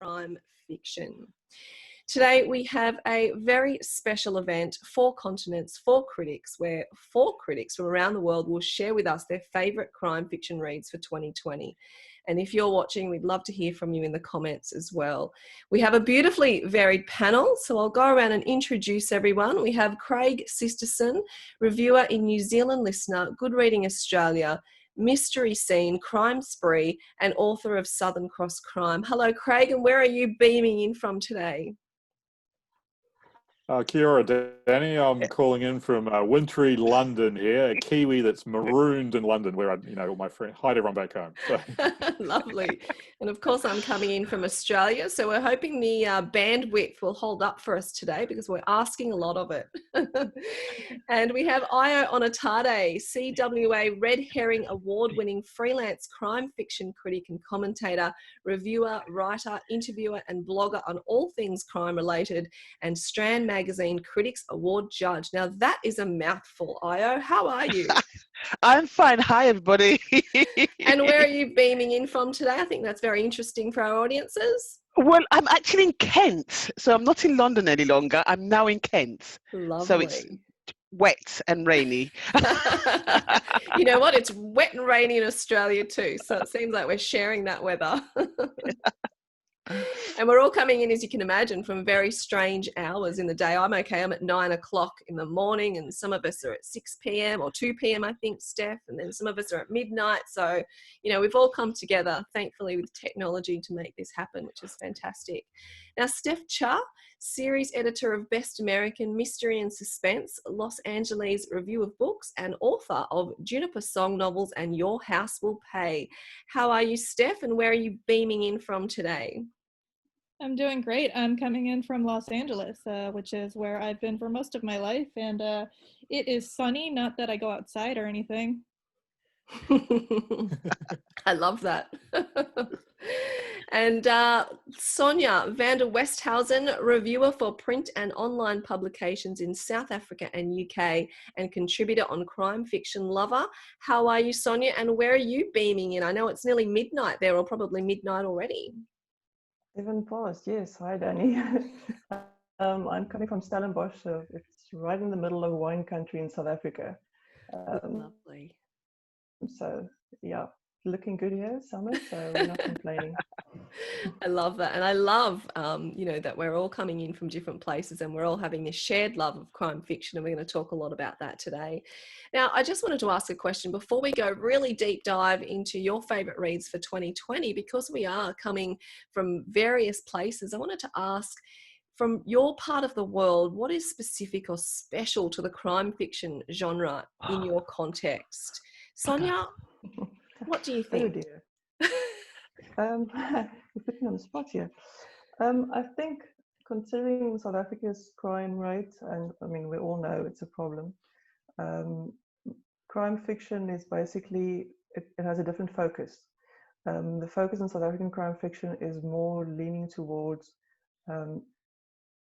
crime fiction. Today we have a very special event, 4 continents, 4 critics, where 4 critics from around the world will share with us their favourite crime fiction reads for 2020. And if you're watching, we'd love to hear from you in the comments as well. We have a beautifully varied panel, so I'll go around and introduce everyone. We have Craig Sisterson, reviewer in New Zealand Listener, Good Reading Australia, Mystery Scene, Crime Spree, and author of Southern Cross Crime. Hello, Craig, and where are you beaming in from today? Kia ora, Dani. I'm calling in from wintry London here, a Kiwi that's marooned in London, where all my friends, hi to everyone back home. So. Lovely. And of course, I'm coming in from Australia, so we're hoping the bandwidth will hold up for us today because we're asking a lot of it. And we have Onatade, CWA Red Herring Award-winning freelance crime fiction critic and commentator, reviewer, writer, interviewer, and blogger on all things crime-related, and Strand Magazine Critics Award judge. Now that is a mouthful. Io, how are you? I'm fine. Hi, everybody. And where are you beaming in from today? I think that's very interesting for our audiences. Well, I'm actually in Kent, so I'm not in London any longer. I'm now in Kent. Lovely. So it's wet and rainy. You know what? It's wet and rainy in Australia too. So it seems like we're sharing that weather. And we're all coming in, as you can imagine, from very strange hours in the day. I'm okay. I'm at 9 o'clock in the morning, and some of us are at 6 p.m. or 2 p.m., I think, Steph, and then some of us are at midnight. So, we've all come together, thankfully, with technology to make this happen, which is fantastic. Now, Steph Cha, series editor of Best American Mystery and Suspense, Los Angeles Review of Books, and author of Juniper Song novels and Your House Will Pay. How are you, Steph, and where are you beaming in from today? I'm doing great. I'm coming in from Los Angeles, which is where I've been for most of my life, and it is sunny, not that I go outside or anything. I love that. And Sonja Van Der Westhausen, reviewer for print and online publications in South Africa and UK, and contributor on Crime Fiction Lover. How are you, Sonja, and where are you beaming in? I know it's nearly midnight there, or probably midnight already. 7 past, yes. Hi, Dani. I'm coming from Stellenbosch, so it's right in the middle of wine country in South Africa. Lovely. So, yeah, looking good here, summer, so we're not complaining. I love that. And I love, that we're all coming in from different places and we're all having this shared love of crime fiction. And we're going to talk a lot about that today. Now, I just wanted to ask a question before we go really deep dive into your favorite reads for 2020, because we are coming from various places. I wanted to ask, from your part of the world, what is specific or special to the crime fiction genre in your context? Sonja, what do you think? Oh dear. You're putting me on the spot here. I think, considering South Africa's crime rate, and I mean, we all know it's a problem, crime fiction is basically, it has a different focus. The focus in South African crime fiction is more leaning towards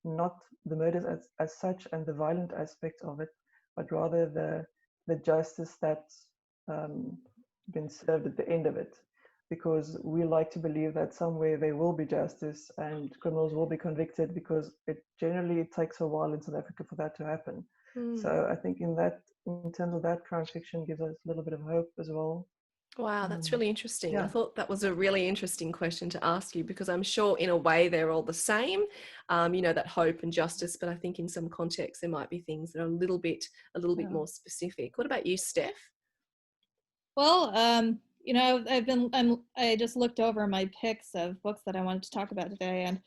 not the murders as such and the violent aspect of it, but rather the justice that's been served at the end of it. Because we like to believe that somewhere there will be justice and criminals will be convicted, because it generally takes a while in South Africa for that to happen. So I think in terms of that, crime fiction gives us a little bit of hope as well. Wow, that's really interesting. Yeah. I thought that was a really interesting question to ask you, because I'm sure in a way they're all the same, that hope and justice, but I think in some contexts there might be things that are a little bit more specific. What about you, Steph? Well, I just looked over my picks of books that I wanted to talk about today, and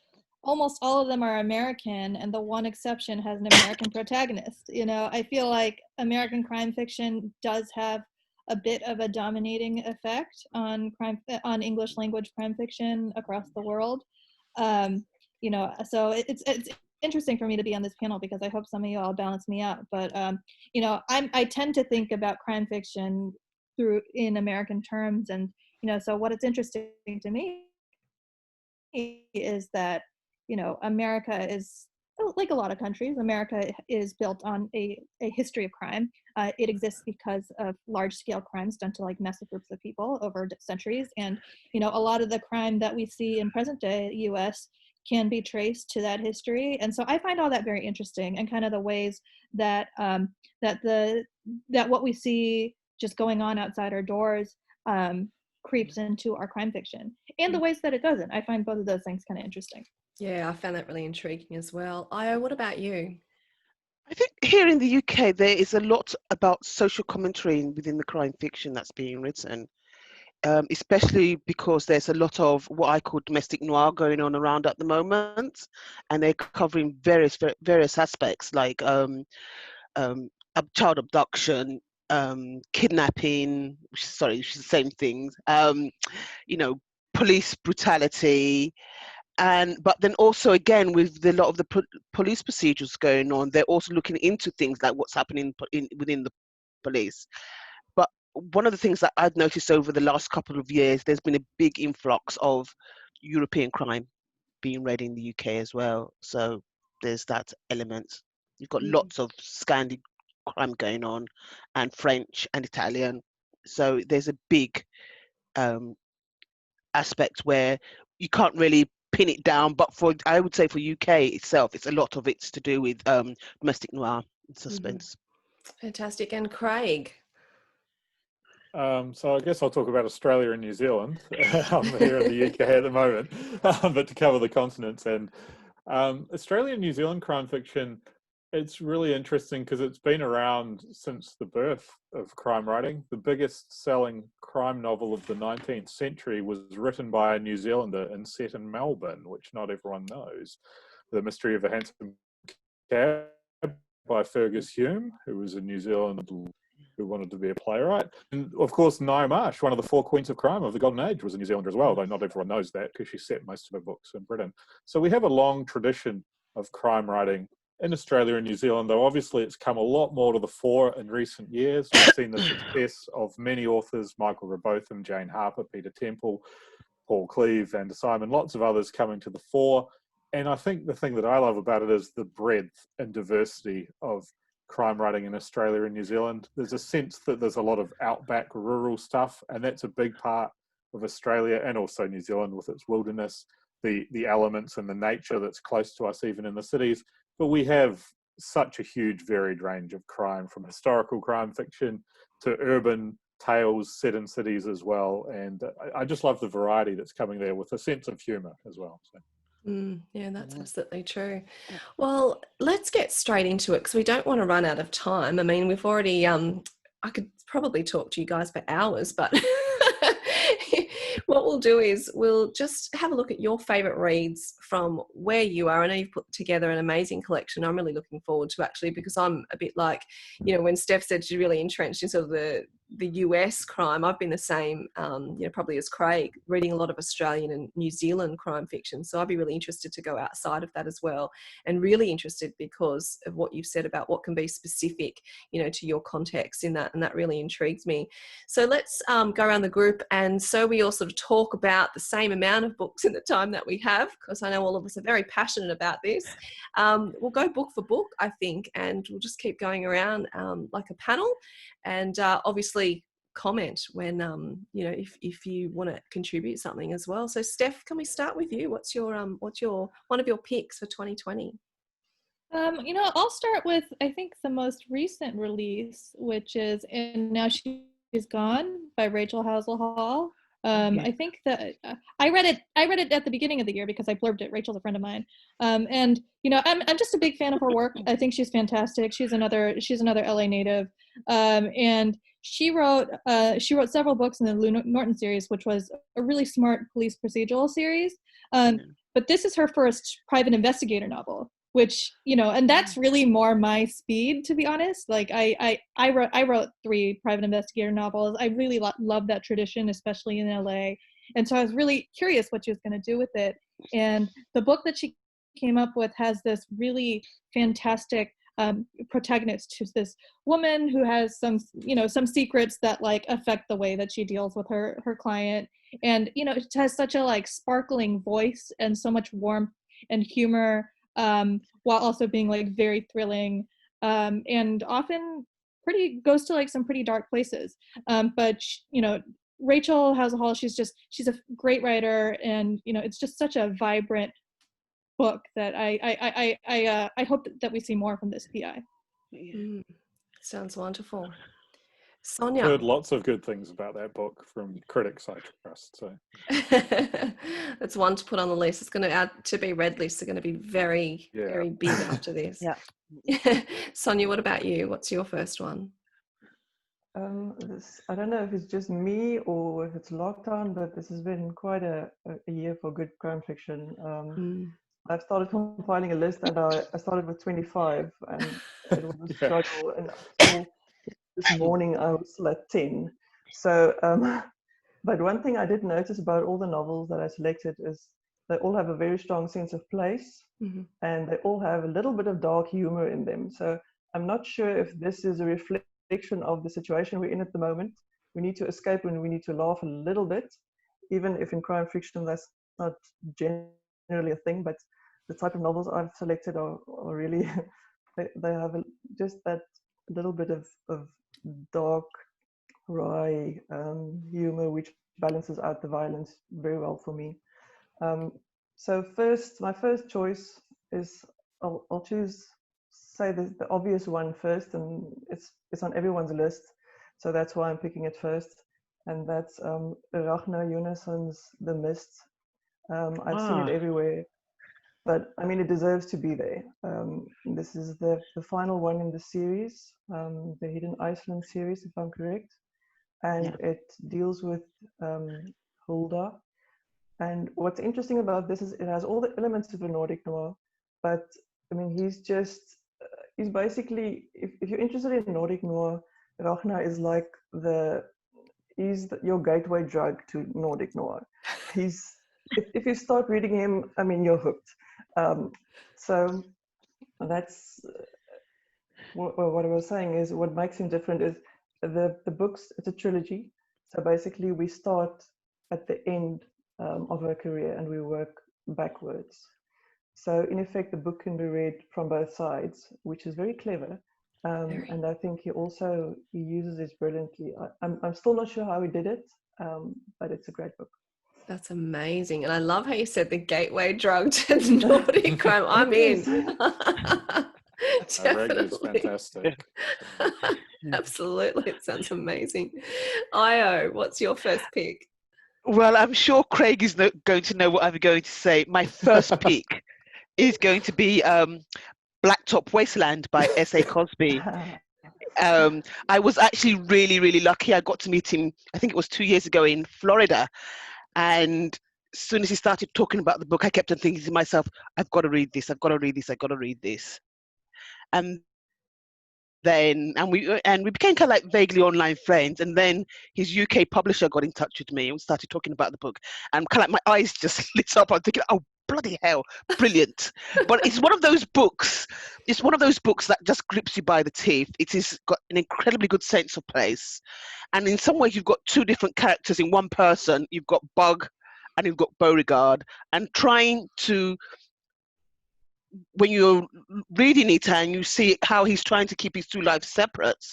almost all of them are American, and the one exception has an American protagonist. I feel like American crime fiction does have a bit of a dominating effect on English language crime fiction across the world. So it's interesting for me to be on this panel, because I hope some of you all balance me out. But I tend to think about crime fiction in American terms, and so what it's interesting to me is that America is like a lot of countries, America is built on a history of crime. It exists because of large-scale crimes done to like massive groups of people over centuries. And, you know, a lot of the crime that we see in present-day U.S. can be traced to that history. And so I find all that very interesting, and kind of the ways that that what we see just going on outside our doors creeps into our crime fiction, and the ways that it doesn't. I find both of those things kind of interesting. Yeah, I found that really intriguing as well. Io, what about you? I think here in the UK, there is a lot about social commentary within the crime fiction that's being written, especially because there's a lot of what I call domestic noir going on around at the moment, and they're covering various aspects like child abduction, kidnapping, which is the same thing, you know, police brutality. But then also, again, with a lot of the police procedures going on, they're also looking into things like what's happening within the police. But one of the things that I've noticed over the last couple of years, there's been a big influx of European crime being read in the UK as well. So there's that element. You've got lots of Scandi crime going on, and French and Italian. So there's a big aspect where you can't really pin it down, but I would say for UK itself, it's a lot of it's to do with domestic noir and suspense. Fantastic. And Craig? So I guess I'll talk about Australia and New Zealand. I'm here in the UK at the moment, but to cover the continents. And Australia and New Zealand crime fiction, it's really interesting because it's been around since the birth of crime writing. The biggest selling crime novel of the 19th century was written by a New Zealander and set in Melbourne, which not everyone knows. The Mystery of a Handsome Cab by Fergus Hume, who was a New Zealander who wanted to be a playwright. And of course, Ngaio Marsh, one of the four queens of crime of the Golden Age, was a New Zealander as well, though not everyone knows that because she set most of her books in Britain. So we have a long tradition of crime writing in Australia and New Zealand, though obviously it's come a lot more to the fore in recent years. We've seen the success of many authors, Michael Rebotham, Jane Harper, Peter Temple, Paul Cleave, Van der Simon, lots of others coming to the fore. And I think the thing that I love about it is the breadth and diversity of crime writing in Australia and New Zealand. There's a sense that there's a lot of outback rural stuff, and that's a big part of Australia and also New Zealand with its wilderness, the elements and the nature that's close to us even in the cities. But we have such a huge varied range of crime, from historical crime fiction to urban tales set in cities as well. And I just love the variety that's coming there with a sense of humour as well. So. Yeah, that's absolutely true. Well, let's get straight into it because we don't want to run out of time. I mean, we've already, I could probably talk to you guys for hours, but what we'll do is we'll just have a look at your favourite reads from where you are. I know you've put together an amazing collection. I'm really looking forward to actually, because I'm a bit like, you know, when Steph said she's really entrenched in sort of the US crime, I've been the same, you know, probably as Craig, reading a lot of Australian and New Zealand crime fiction. So I'd be really interested to go outside of that as well, and really interested because of what you've said about what can be specific, you know, to your context in that, and that really intrigues me. So let's go around the group, and so we all sort of talk about the same amount of books in the time that we have, because I know all of us are very passionate about this. We'll go book for book, I think, and we'll just keep going around like a panel. And obviously comment when, you know, if you want to contribute something as well. So Steph, can we start with you? What's your one of your picks for 2020? You know, I'll start with, I think, the most recent release, which is And Now She's Gone by Rachel Housel Hall. I think that I read it at the beginning of the year because I blurbed it. Rachel's a friend of mine. And you know, I'm just a big fan of her work. I think she's fantastic. She's another LA native. And she wrote several books in the Lou Norton series, which was a really smart police procedural series. But this is her first private investigator novel, which, you know, and that's really more my speed, to be honest. Like I wrote 3 private investigator novels. I really love that tradition, especially in LA. And so I was really curious what she was going to do with it. And the book that she came up with has this really fantastic protagonist, who's this woman who has some secrets that like affect the way that she deals with her client. And, you know, it has such a like sparkling voice and so much warmth and humor. while also being like very thrilling, and often goes to like some pretty dark places. But Rachel House Hall, she's a great writer, and it's just such a vibrant book that I hope that we see more from this PI. Sounds wonderful. I've Sonja. heard lots of good things about that book from critics I trust. So that's one to put on the list. It's going to add to be read lists are going to be very, very big after this. Yeah. Sonja, what about you? What's your first one? I don't know if it's just me or if it's lockdown, but this has been quite a year for good crime fiction. I've started compiling a list, and I started with 25, and it was a struggle. And until this morning, I was still at 10. So, but one thing I did notice about all the novels that I selected is they all have a very strong sense of place, and they all have a little bit of dark humor in them. So I'm not sure if this is a reflection of the situation we're in at the moment. We need to escape and we need to laugh a little bit, even if in crime fiction that's not generally a thing. But the type of novels I've selected are really, they have just that little bit of dark, wry humor, which balances out the violence very well for me. So my first choice is, I'll say the obvious one first, and it's on everyone's list, so that's why I'm picking it first, and that's Ragnar Jonason's The Mist. I've seen it everywhere, but I mean, it deserves to be there. This is the final one in the series, the Hidden Iceland series, if I'm correct, and it deals with Hulda. And what's interesting about this is it has all the elements of a Nordic noir, but I mean, he's basically, if you're interested in Nordic noir, Ragnar is like your gateway drug to Nordic noir. If you start reading him, I mean, you're hooked. So that's what I was saying is what makes him different is the books. It's a trilogy, so basically we start at the end of her career and we work backwards. So in effect, the book can be read from both sides, which is very clever. And I think he uses this brilliantly. I'm still not sure how he did it, but it's a great book. That's amazing. And I love how you said the gateway drug to Nordic crime. I'm in. Definitely. Fantastic. Absolutely. It sounds amazing. Io, what's your first pick? Well, I'm sure Craig is going to know what I'm going to say. My first pick is going to be Blacktop Wasteland by S.A. Cosby. I was actually really, really lucky. I got to meet him, I think it was 2 years ago in Florida. And as soon as he started talking about the book, I kept on thinking to myself, I've got to read this, I've got to read this, I've got to read this. And we became kind of like vaguely online friends, and then his UK publisher got in touch with me and we started talking about the book, and kind of like my eyes just lit up. I'm thinking, oh bloody hell, brilliant. But it's one of those books that just grips you by the teeth. It has got an incredibly good sense of place, and in some ways you've got two different characters in one person. You've got Bug and you've got Beauregard, and trying to, when you're reading it and you see how he's trying to keep his two lives separate,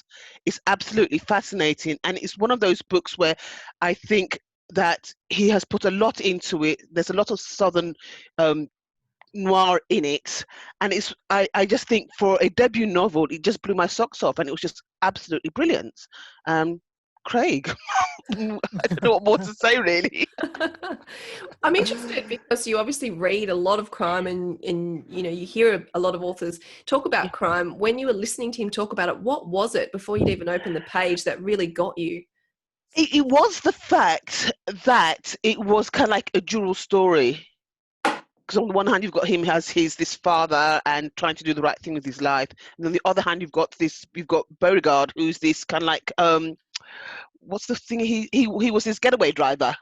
it's absolutely fascinating. And it's one of those books where I think that he has put a lot into it. There's a lot of Southern noir in it. And I just think for a debut novel, it just blew my socks off, and it was just absolutely brilliant. Craig, I don't know what more to say, really. I'm interested because you obviously read a lot of crime, and you hear a lot of authors talk about crime. When you were listening to him talk about it, what was it before you'd even opened the page that really got you? It was the fact that it was kind of like a dual story. Because on the one hand, you've got him as this father and trying to do the right thing with his life, and on the other hand, you've got Beauregard, who's this kind of like what's the thing? He was his getaway driver,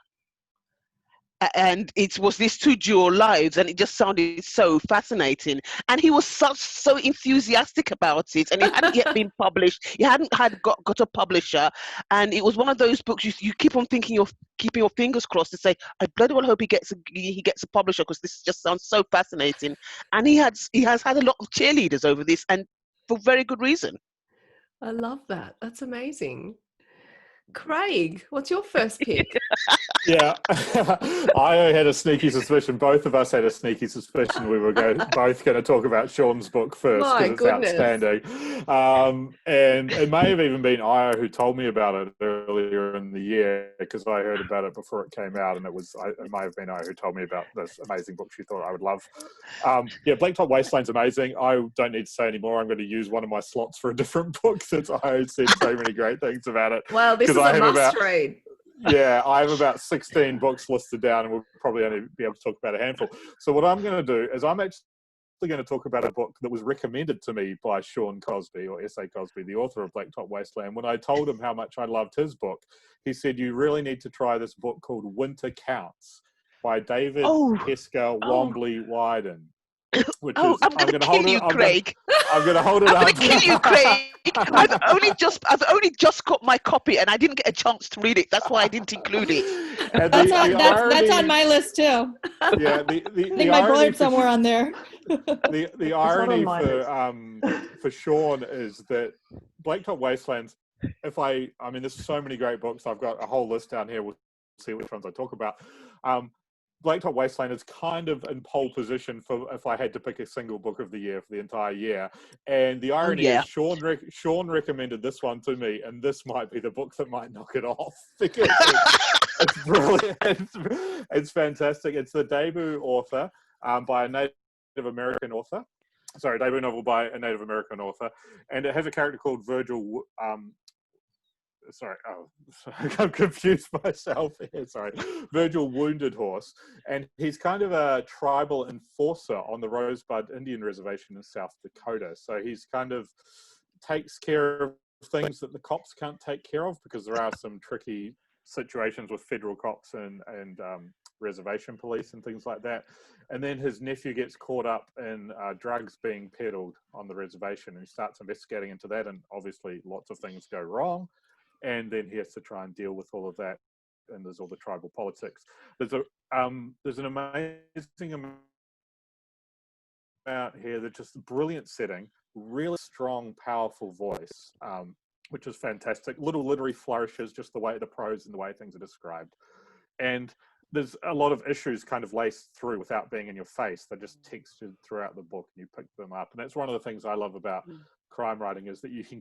and it was these two dual lives, and it just sounded so fascinating. And he was so enthusiastic about it, and it hadn't yet been published. He hadn't got a publisher, and it was one of those books you keep on thinking of, keeping your fingers crossed to say, I bloody well hope he gets a publisher, because this just sounds so fascinating. And he has had a lot of cheerleaders over this, and for very good reason. I love that. That's amazing. Craig, what's your first pick? Yeah, I had a sneaky suspicion. Both of us had a sneaky suspicion we were both going to talk about Sean's book first, My because it's goodness. outstanding. And it may have even been Io who told me about it earlier in the year, because I heard about it before it came out, and it may have been Io who told me about this amazing book she thought I would love. Yeah, Blacktop Wasteland's amazing. I don't need to say anymore. I'm going to use one of my slots for a different book, since I said so many great things about it. Well, this is a must-read. Yeah, I have about 16 books listed down, and we'll probably only be able to talk about a handful. So what I'm going to do is I'm actually going to talk about a book that was recommended to me by Sean Cosby, or S.A. Cosby, the author of Blacktop Wasteland. When I told him how much I loved his book, he said, you really need to try this book called Winter Counts by David Hesker Wombley-Wyden. I'm going to kill you, Craig. I'm going to hold it up. I'm going to kill you, Craig. I've only just got my copy, and I didn't get a chance to read it. That's why I didn't include it. That's on my list too. Yeah, I think my blurb's somewhere on there. The irony for Sean is that Blacktop Wastelands, there's so many great books. I've got a whole list down here. We'll see which ones I talk about. Blacktop Wasteland is kind of in pole position for if I had to pick a single book of the year for the entire year. And the irony is Sean recommended this one to me, and this might be the book that might knock it off, because it's brilliant. It's fantastic. It's the debut author by a Native American author. Sorry, debut novel by a Native American author. And it has a character called Virgil... I'm confused myself here. Sorry, Virgil Wounded Horse, and he's kind of a tribal enforcer on the Rosebud Indian Reservation in South Dakota. So he's kind of takes care of things that the cops can't take care of, because there are some tricky situations with federal cops and reservation police and things like that. And then his nephew gets caught up in drugs being peddled on the reservation, and he starts investigating into that, and obviously lots of things go wrong. And then he has to try and deal with all of that, and there's all the tribal politics. There's an amazing amount here that just brilliant setting, really strong, powerful voice, which is fantastic. Little literary flourishes, just the way the prose and the way things are described. And there's a lot of issues kind of laced through without being in your face. They're just textured throughout the book, and you pick them up. And that's one of the things I love about crime writing, is that you can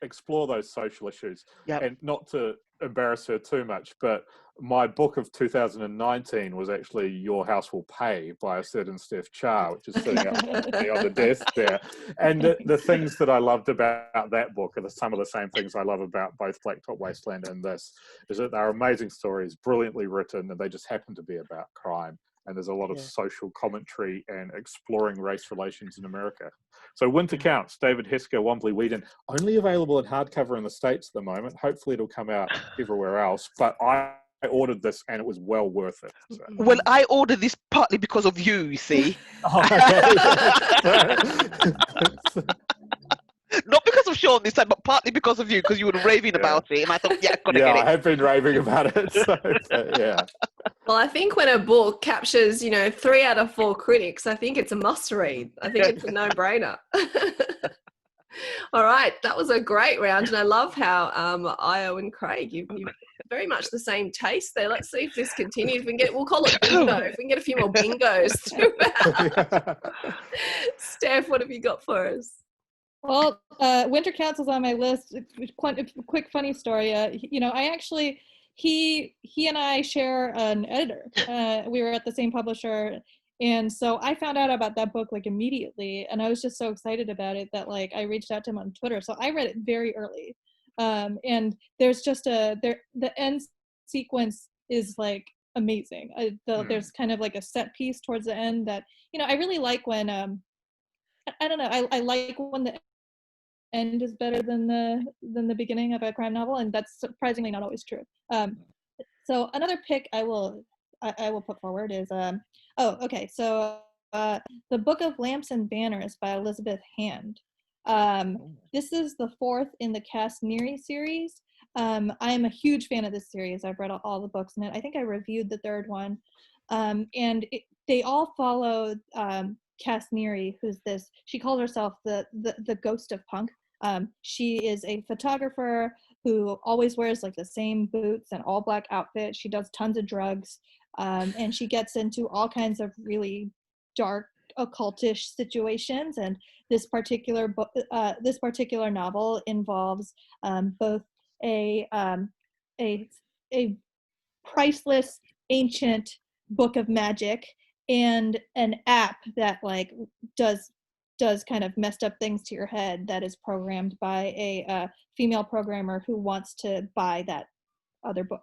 explore those social issues. And not to embarrass her too much, but my book of 2019 was actually Your House Will Pay by a certain Steph Cha, which is sitting up on the desk there. And the things that I loved about that book are some of the same things I love about both Blacktop Wasteland and this, is that they're amazing stories, brilliantly written, and they just happen to be about crime. And there's a lot of social commentary and exploring race relations in America. So Winter Counts, David Hesker Wombley-Wyden, only available in hardcover in the States at the moment. Hopefully it'll come out everywhere else. But I ordered this, and it was well worth it. So. Well, I ordered this partly because of you see. Not because of Sean this time, but partly because of you, because you were raving about it, and I thought, I've got to get it. I have been raving about it. So, Well, I think when a book captures, 3 out of 4 critics, I think it's a must-read. I think it's a no-brainer. All right, that was a great round, and I love how Io and Craig, you've very much the same taste there. Let's see if this continues. We'll call it bingo. If we can get a few more bingos throughout. Steph, what have you got for us? Well, Winter Counts is on my list. A quick funny story. I actually, he and I share an editor. We were at the same publisher, and so I found out about that book like immediately, and I was just so excited about it that like I reached out to him on Twitter. So I read it very early, and there's just the end sequence is like amazing. There's kind of like a set piece towards the end that I really like when I don't know. I like when the end is better than the beginning of a crime novel, and that's surprisingly not always true. So another pick I will I will put forward is so The Book of Lamps and Banners by Elizabeth Hand. This is the fourth in the Casneri series. I am a huge fan of this series. I've read all the books in it. I think I reviewed the third one. They all follow Casneri, who's this, she calls herself the ghost of punk. She is a photographer who always wears like the same boots and all black outfit. She does tons of drugs, and she gets into all kinds of really dark occultish situations. And this particular novel involves both a priceless ancient book of magic and an app that like does kind of messed up things to your head that is programmed by a female programmer who wants to buy that other book.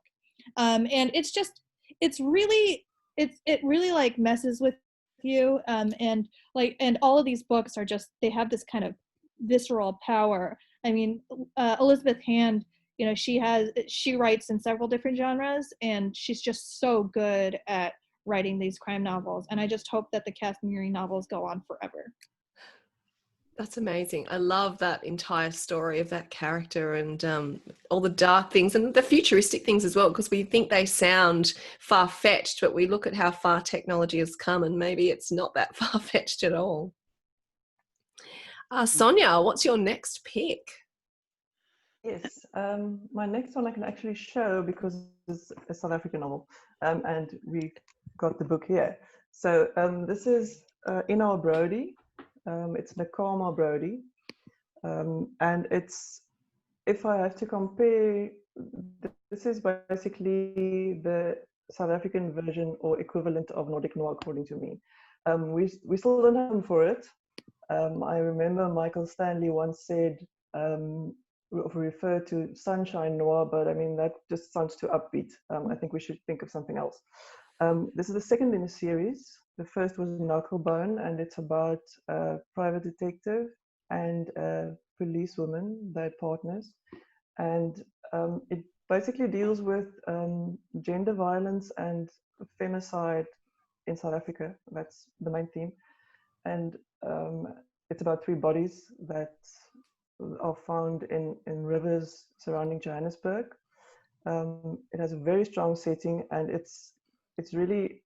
And it really like messes with you. And all of these books are just, they have this kind of visceral power. I mean, Elizabeth Hand, you know, she writes in several different genres, and she's just so good at writing these crime novels. And I just hope that the Casneri novels go on forever. That's amazing. I love that entire story of that character and all the dark things and the futuristic things as well, because we think they sound far-fetched, but we look at how far technology has come and maybe it's not that far-fetched at all. Sonja, what's your next pick? Yes, my next one I can actually show because it's a South African novel, and we got the book here. So this is Ina Brody. It's Nakama Brody, and it's, if I have to compare, this is basically the South African version or equivalent of Nordic Noir, according to me. We still don't have them for it. I remember Michael Stanley once said, refer to Sunshine Noir, but I mean, that just sounds too upbeat. I think we should think of something else. This is the second in the series. The first was Knucklebone, and it's about a private detective and a policewoman, they're partners. And it basically deals with gender violence and femicide in South Africa. That's the main theme. And it's about 3 bodies that are found in rivers surrounding Johannesburg. It has a very strong setting, and it's really,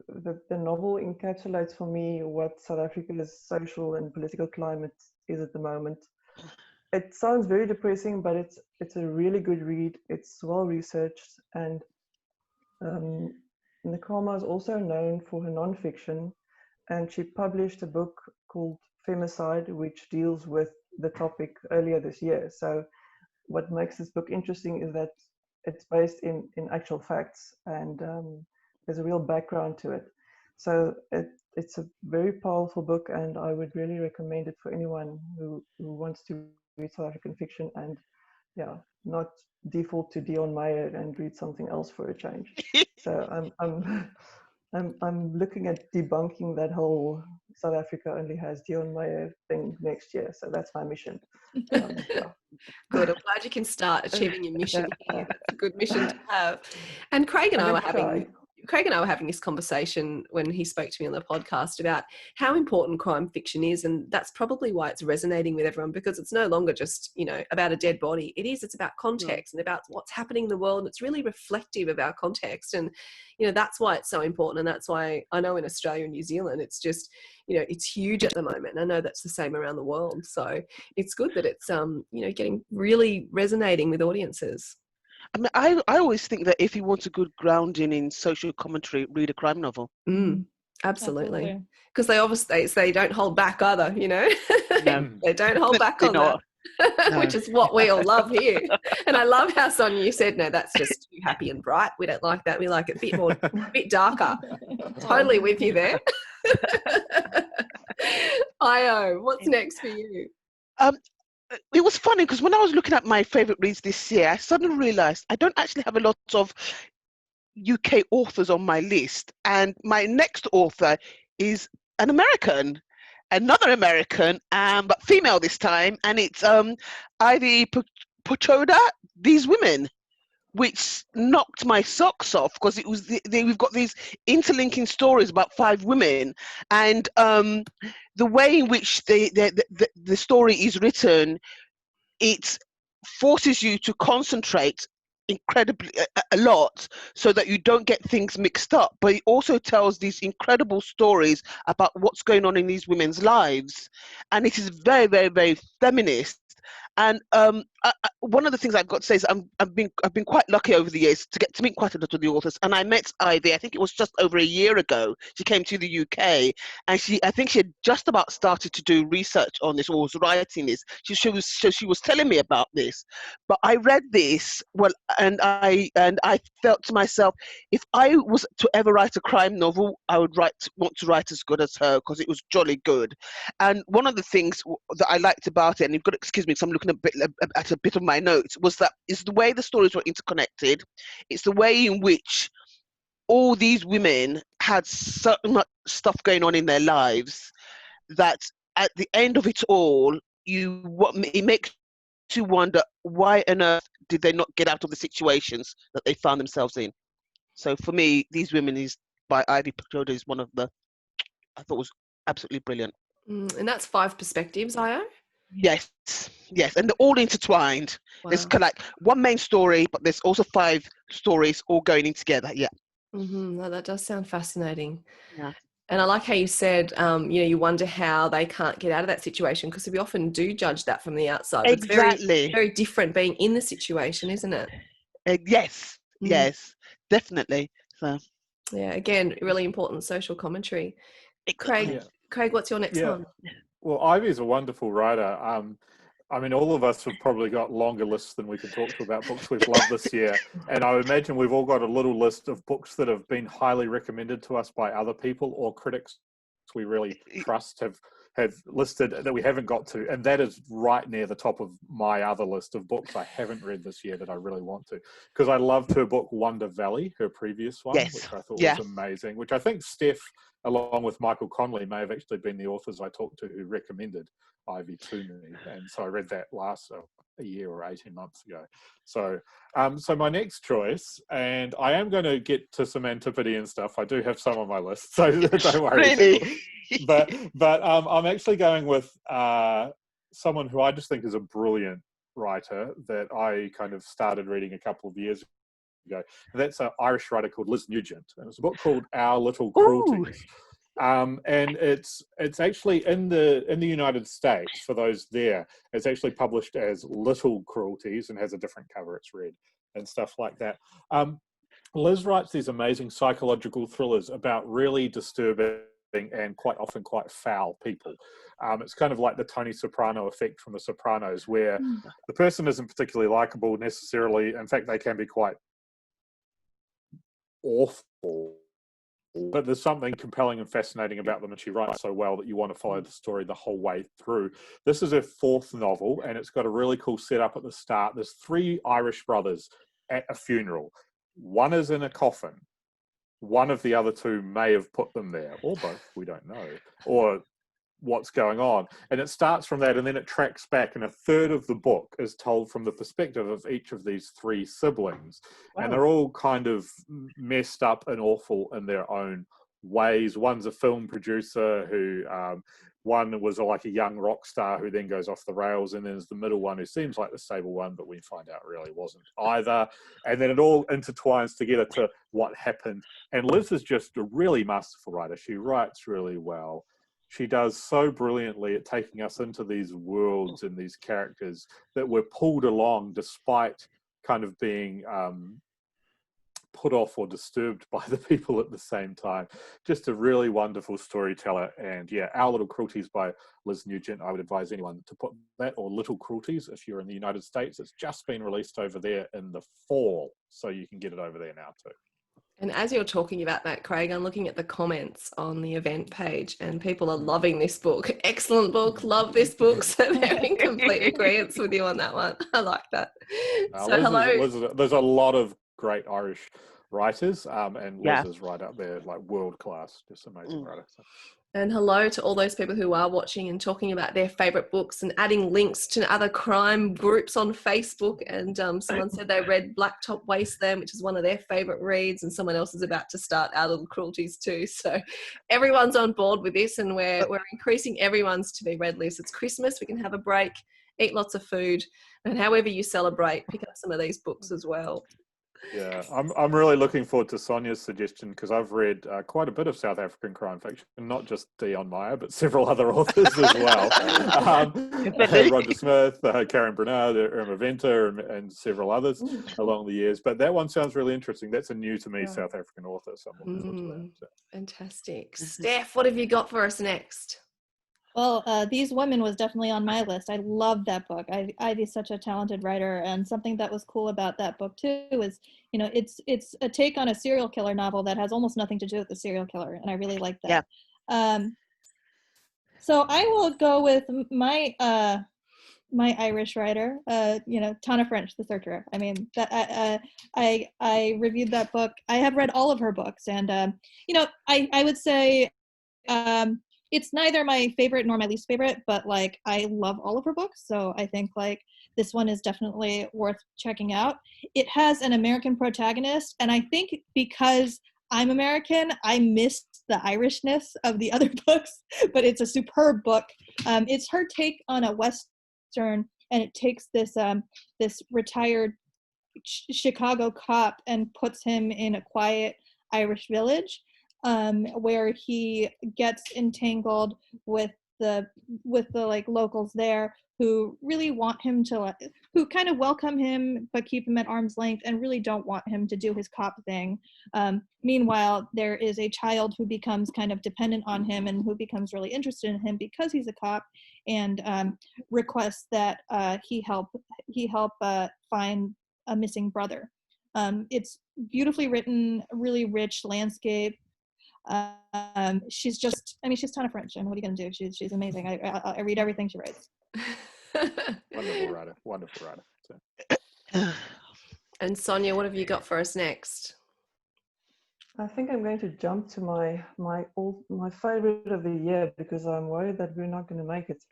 the novel encapsulates for me what South Africa's social and political climate is at the moment. It sounds very depressing, but it's a really good read. It's well researched, and Nakama is also known for her nonfiction, and she published a book called Femicide, which deals with the topic earlier this year. So what makes this book interesting is that it's based in actual facts, and there's a real background to it. So it's a very powerful book, and I would really recommend it for anyone who wants to read South African fiction and not default to Dion Meyer and read something else for a change. So I'm looking at debunking that whole South Africa only has Dion Meyer thing next year. So that's my mission. Good. I'm glad you can start achieving your mission here. That's a good mission to have. And Craig and I were having this conversation when he spoke to me on the podcast about how important crime fiction is, and that's probably why it's resonating with everyone, because it's no longer just, you know, about a dead body. It's about context and about what's happening in the world, and it's really reflective of our context. And, you know, that's why it's so important, and that's why I know in Australia and New Zealand it's just, you know, it's huge at the moment, and I know that's the same around the world. So it's good that it's you know, getting really resonating with audiences. I mean, I always think that if you want a good grounding in social commentary, read a crime novel. Absolutely. Because they don't hold back either, you know. No. They don't hold back on that. No. Which is what we all love here. And I love how, Sonja, you said, no, that's just too happy and bright. We don't like that. We like it a bit darker. Totally with you there. Io, what's next for you? It was funny because when I was looking at my favourite reads this year, I suddenly realised I don't actually have a lot of UK authors on my list. And my next author is another American, but female this time. And it's Ivy Pochoda, These Women, which knocked my socks off, because it was we've got these interlinking stories about 5 women, and the way in which the story is written, it forces you to concentrate incredibly a lot, so that you don't get things mixed up, but it also tells these incredible stories about what's going on in these women's lives, and it is very, very, very feminist. And one of the things I've got to say is I've been quite lucky over the years to get to meet quite a lot of the authors. And I met Ivy, I think it was just over a year ago. She came to the UK, and I think she had just about started to do research on this, or was writing this. She was telling me about this. But I read this, and I felt to myself, if I was to ever write a crime novel, I would want to write as good as her, because it was jolly good. And one of the things that I liked about it, and you've got to excuse me, because I'm looking at a bit of my notes, was that it's the way the stories were interconnected. It's the way in which all these women had so much stuff going on in their lives that at the end of it all, it makes you wonder, why on earth did they not get out of the situations that they found themselves in? So for me, These Women by Ivy Pagoda is one of the, I thought was absolutely brilliant. And that's 5 perspectives, Io? Yes, and they're all intertwined. Wow. There's kind of like one main story, but there's also 5 stories all going in together. Yeah. No, that does sound fascinating. Yeah. And I like how you said, you wonder how they can't get out of that situation, because we often do judge that from the outside. But Exactly. it's very different being in the situation, isn't it? Yes, definitely. So. Yeah, again, really important social commentary. Craig, what's your next one? Well, Ivy's a wonderful writer. I mean, all of us have probably got longer lists than we can talk to about books we've loved this year. And I imagine we've all got a little list of books that have been highly recommended to us by other people or critics we really trust have listed that we haven't got to. And that is right near the top of my other list of books I haven't read this year that I really want to. Because I loved her book, Wonder Valley, her previous one, which I thought was amazing, which I think Steph, along with Michael Connolly, may have actually been the authors I talked to who recommended Ivy to me. And so I read that last a year or 18 months ago. So so my next choice, and I am going to get to some Antipodean stuff. I do have some on my list, so don't worry. Really? But I'm actually going with someone who I just think is a brilliant writer that I kind of started reading a couple of years ago. And that's an Irish writer called Liz Nugent. And it's a book called Our Little Cruelties. And it's actually in the United States, for those there, it's actually published as Little Cruelties and has a different cover. It's red and stuff like that. Liz writes these amazing psychological thrillers about really disturbing and quite often quite foul people. It's kind of like the Tony Soprano effect from The Sopranos, where the person isn't particularly likable necessarily. In fact, they can be quite awful. But there's something compelling and fascinating about them, and she writes so well that you want to follow the story the whole way through. This is her 4th novel, and it's got a really cool setup at the start. There's 3 Irish brothers at a funeral. One is in a coffin. One of the other 2 may have put them there, or both, we don't know, or what's going on. And it starts from that, and then it tracks back, and a third of the book is told from the perspective of each of these 3 siblings. Wow. And they're all kind of messed up and awful in their own ways. One's a film producer who one was like a young rock star who then goes off the rails, and then there's the middle one who seems like the stable one, but we find out really wasn't either. And then it all intertwines together to what happened. And Liz is just a really masterful writer. She writes really well. She does so brilliantly at taking us into these worlds and these characters that we're pulled along despite kind of being put off or disturbed by the people at the same time. Just a really wonderful storyteller. And yeah, Our Little Cruelties by Liz Nugent. I would advise anyone to put that, or Little Cruelties if you're in the United States. It's just been released over there in the fall, so you can get it over there now too. And as you're talking about that, Craig, I'm looking at the comments on the event page, and people are loving this book. Excellent book. Love this book. So they're in complete agreement with you on that one. I like that. So hello. There's a lot of great Irish writers, and Liz is right up there, like world class, just amazing writer. So. And hello to all those people who are watching and talking about their favourite books and adding links to other crime groups on Facebook. And someone said they read Blacktop Wasteland, which is one of their favourite reads, and someone else is about to start Our Little Cruelties too. So everyone's on board with this, and we're increasing everyone's to be read list. It's Christmas, we can have a break, eat lots of food, and however you celebrate, pick up some of these books as well. Yeah, I'm really looking forward to Sonja's suggestion, because I've read quite a bit of South African crime fiction, not just Dion Meyer, but several other authors as well. Roger Smith, Karen Bernard, Irma Venter, and several others along the years. But that one sounds really interesting. That's a new to me South African author, so I'm looking forward to that. So. Fantastic. Steph, what have you got for us next? Well, These Women was definitely on my list. I love that book. Ivy's such a talented writer, and something that was cool about that book too is, you know, it's a take on a serial killer novel that has almost nothing to do with the serial killer, and I really like that. Yeah. So I will go with my Irish writer, Tana French, The Searcher. I mean, I reviewed that book. I have read all of her books, and I would say. It's neither my favorite nor my least favorite, but like I love all of her books. So I think like this one is definitely worth checking out. It has an American protagonist, and I think because I'm American, I missed the Irishness of the other books, but it's a superb book. It's her take on a Western, and it takes this retired Chicago cop and puts him in a quiet Irish village. Where he gets entangled with the like locals there who really want him to, who kind of welcome him but keep him at arm's length and really don't want him to do his cop thing. Meanwhile, there is a child who becomes kind of dependent on him and who becomes really interested in him because he's a cop, and requests that he help find a missing brother. It's beautifully written, really rich landscape. She's Tana French, and what are you gonna do? She's amazing. I read everything she writes. Wonderful writer. So. And Sonja, what have you got for us next? I think I'm going to jump to my favorite of the year, because I'm worried that we're not going to make it.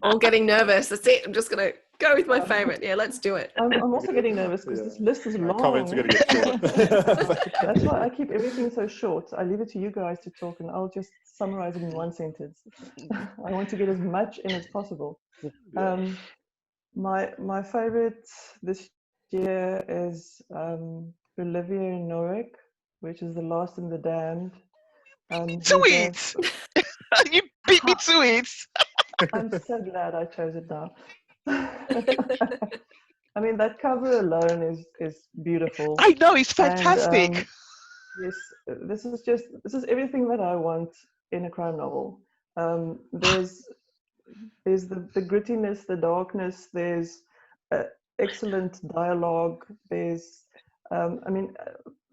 I'm getting nervous. That's it. I'm just going to go with my favorite. Yeah, let's do it. I'm also getting nervous because this list is long. Comments are going to get short. That's why I keep everything so short. I leave it to you guys to talk, and I'll just summarize it in one sentence. I want to get as much in as possible. My favorite this year is Olivia Norwick, which is The Lost and the Damned. To it! You beat me to it! I'm so glad I chose it now. I mean, that cover alone is beautiful. I know, it's fantastic. And, yes, this is everything that I want in a crime novel. There's the grittiness, the darkness. There's excellent dialogue. There's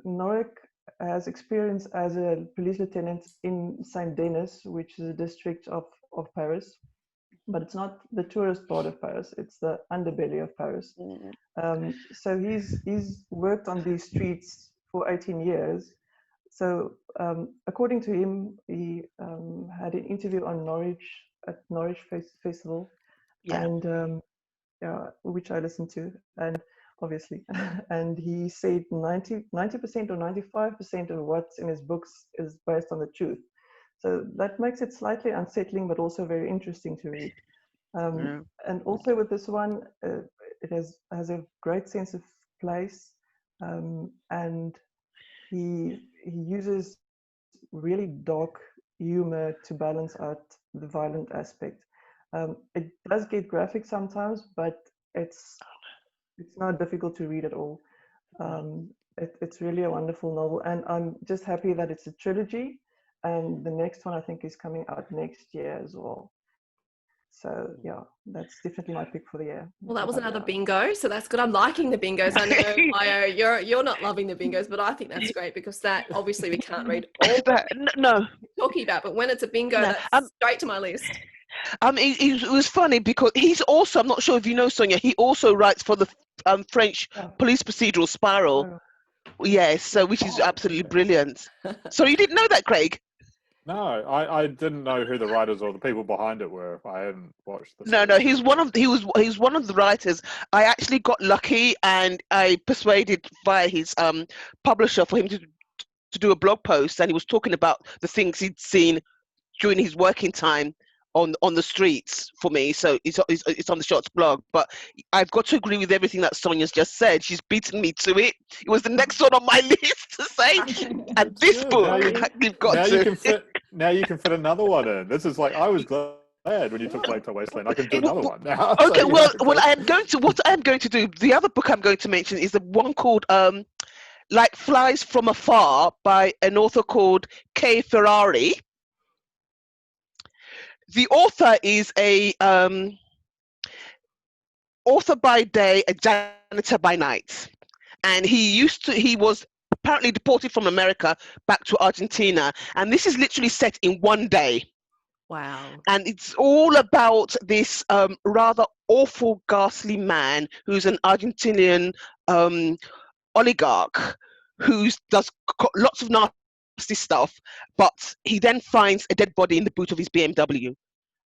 Norwick has experience as a police lieutenant in Saint Denis, which is a district of Paris, but it's not the tourist part of Paris, it's the underbelly of Paris. So he's worked on these streets for 18 years. So according to him, he had an interview on Norwich Festival, and which I listened to, and obviously, and he said 90% or 95% of what's in his books is based on the truth. So that makes it slightly unsettling, but also very interesting to read. And also with this one, it has a great sense of place, and he uses really dark humor to balance out the violent aspect. It does get graphic sometimes, but it's not difficult to read at all. It's really a wonderful novel, and I'm just happy that it's a trilogy, and the next one I think is coming out next year as well. So yeah, that's definitely my pick for the year. Well, that was another bingo, so that's good. I'm liking the bingos. I know, Mayo, you're not loving the bingos, but I think that's great, because that obviously we can't read all that no talking about, but when it's a bingo, that's straight to my list. It was funny because he's also, I'm not sure if you know, Sonja, he also writes for the French police procedural Spiral. Yes, so which is absolutely brilliant. So you didn't know that, Craig? No, I didn't know who the writers or the people behind it were. I hadn't watched this. No, he's one of the writers. I actually got lucky, and I persuaded via his publisher for him to do a blog post, and he was talking about the things he'd seen during his working time on the streets for me. So it's on the Shots blog. But I've got to agree with everything that Sonja's just said. She's beaten me to it. It was the next one on my list to say. And this book, you've got now to. You can fit another one in. This is like, I was glad when you took Lake to Wasteland. I can do another one now. Okay, So, what I am going to do, the other book I'm going to mention is the one called Like Flies from Afar by an author called Kay Ferrari. The author is a author by day, a janitor by night, and he was apparently deported from America back to Argentina, and this is literally set in one day. Wow. And it's all about this rather awful, ghastly man who's an Argentinian oligarch who does lots of nasty stuff, but he then finds a dead body in the boot of his BMW.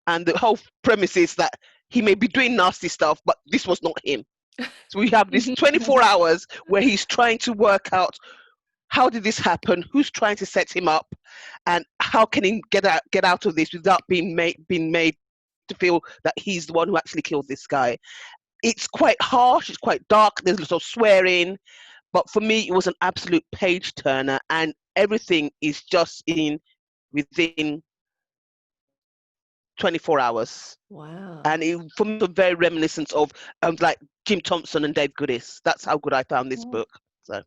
And the whole premise is that he may be doing nasty stuff, but this was not him. So we have this 24 hours where he's trying to work out, how did this happen? Who's trying to set him up? And how can he get out of this without being made to feel that he's the one who actually killed this guy? It's quite harsh, it's quite dark, there's a lot of swearing, but for me, it was an absolute page turner, and everything is just within 24 hours. Wow. And it, for me, very reminiscent of like Jim Thompson and Dave Goodis. That's how good I found this book. So,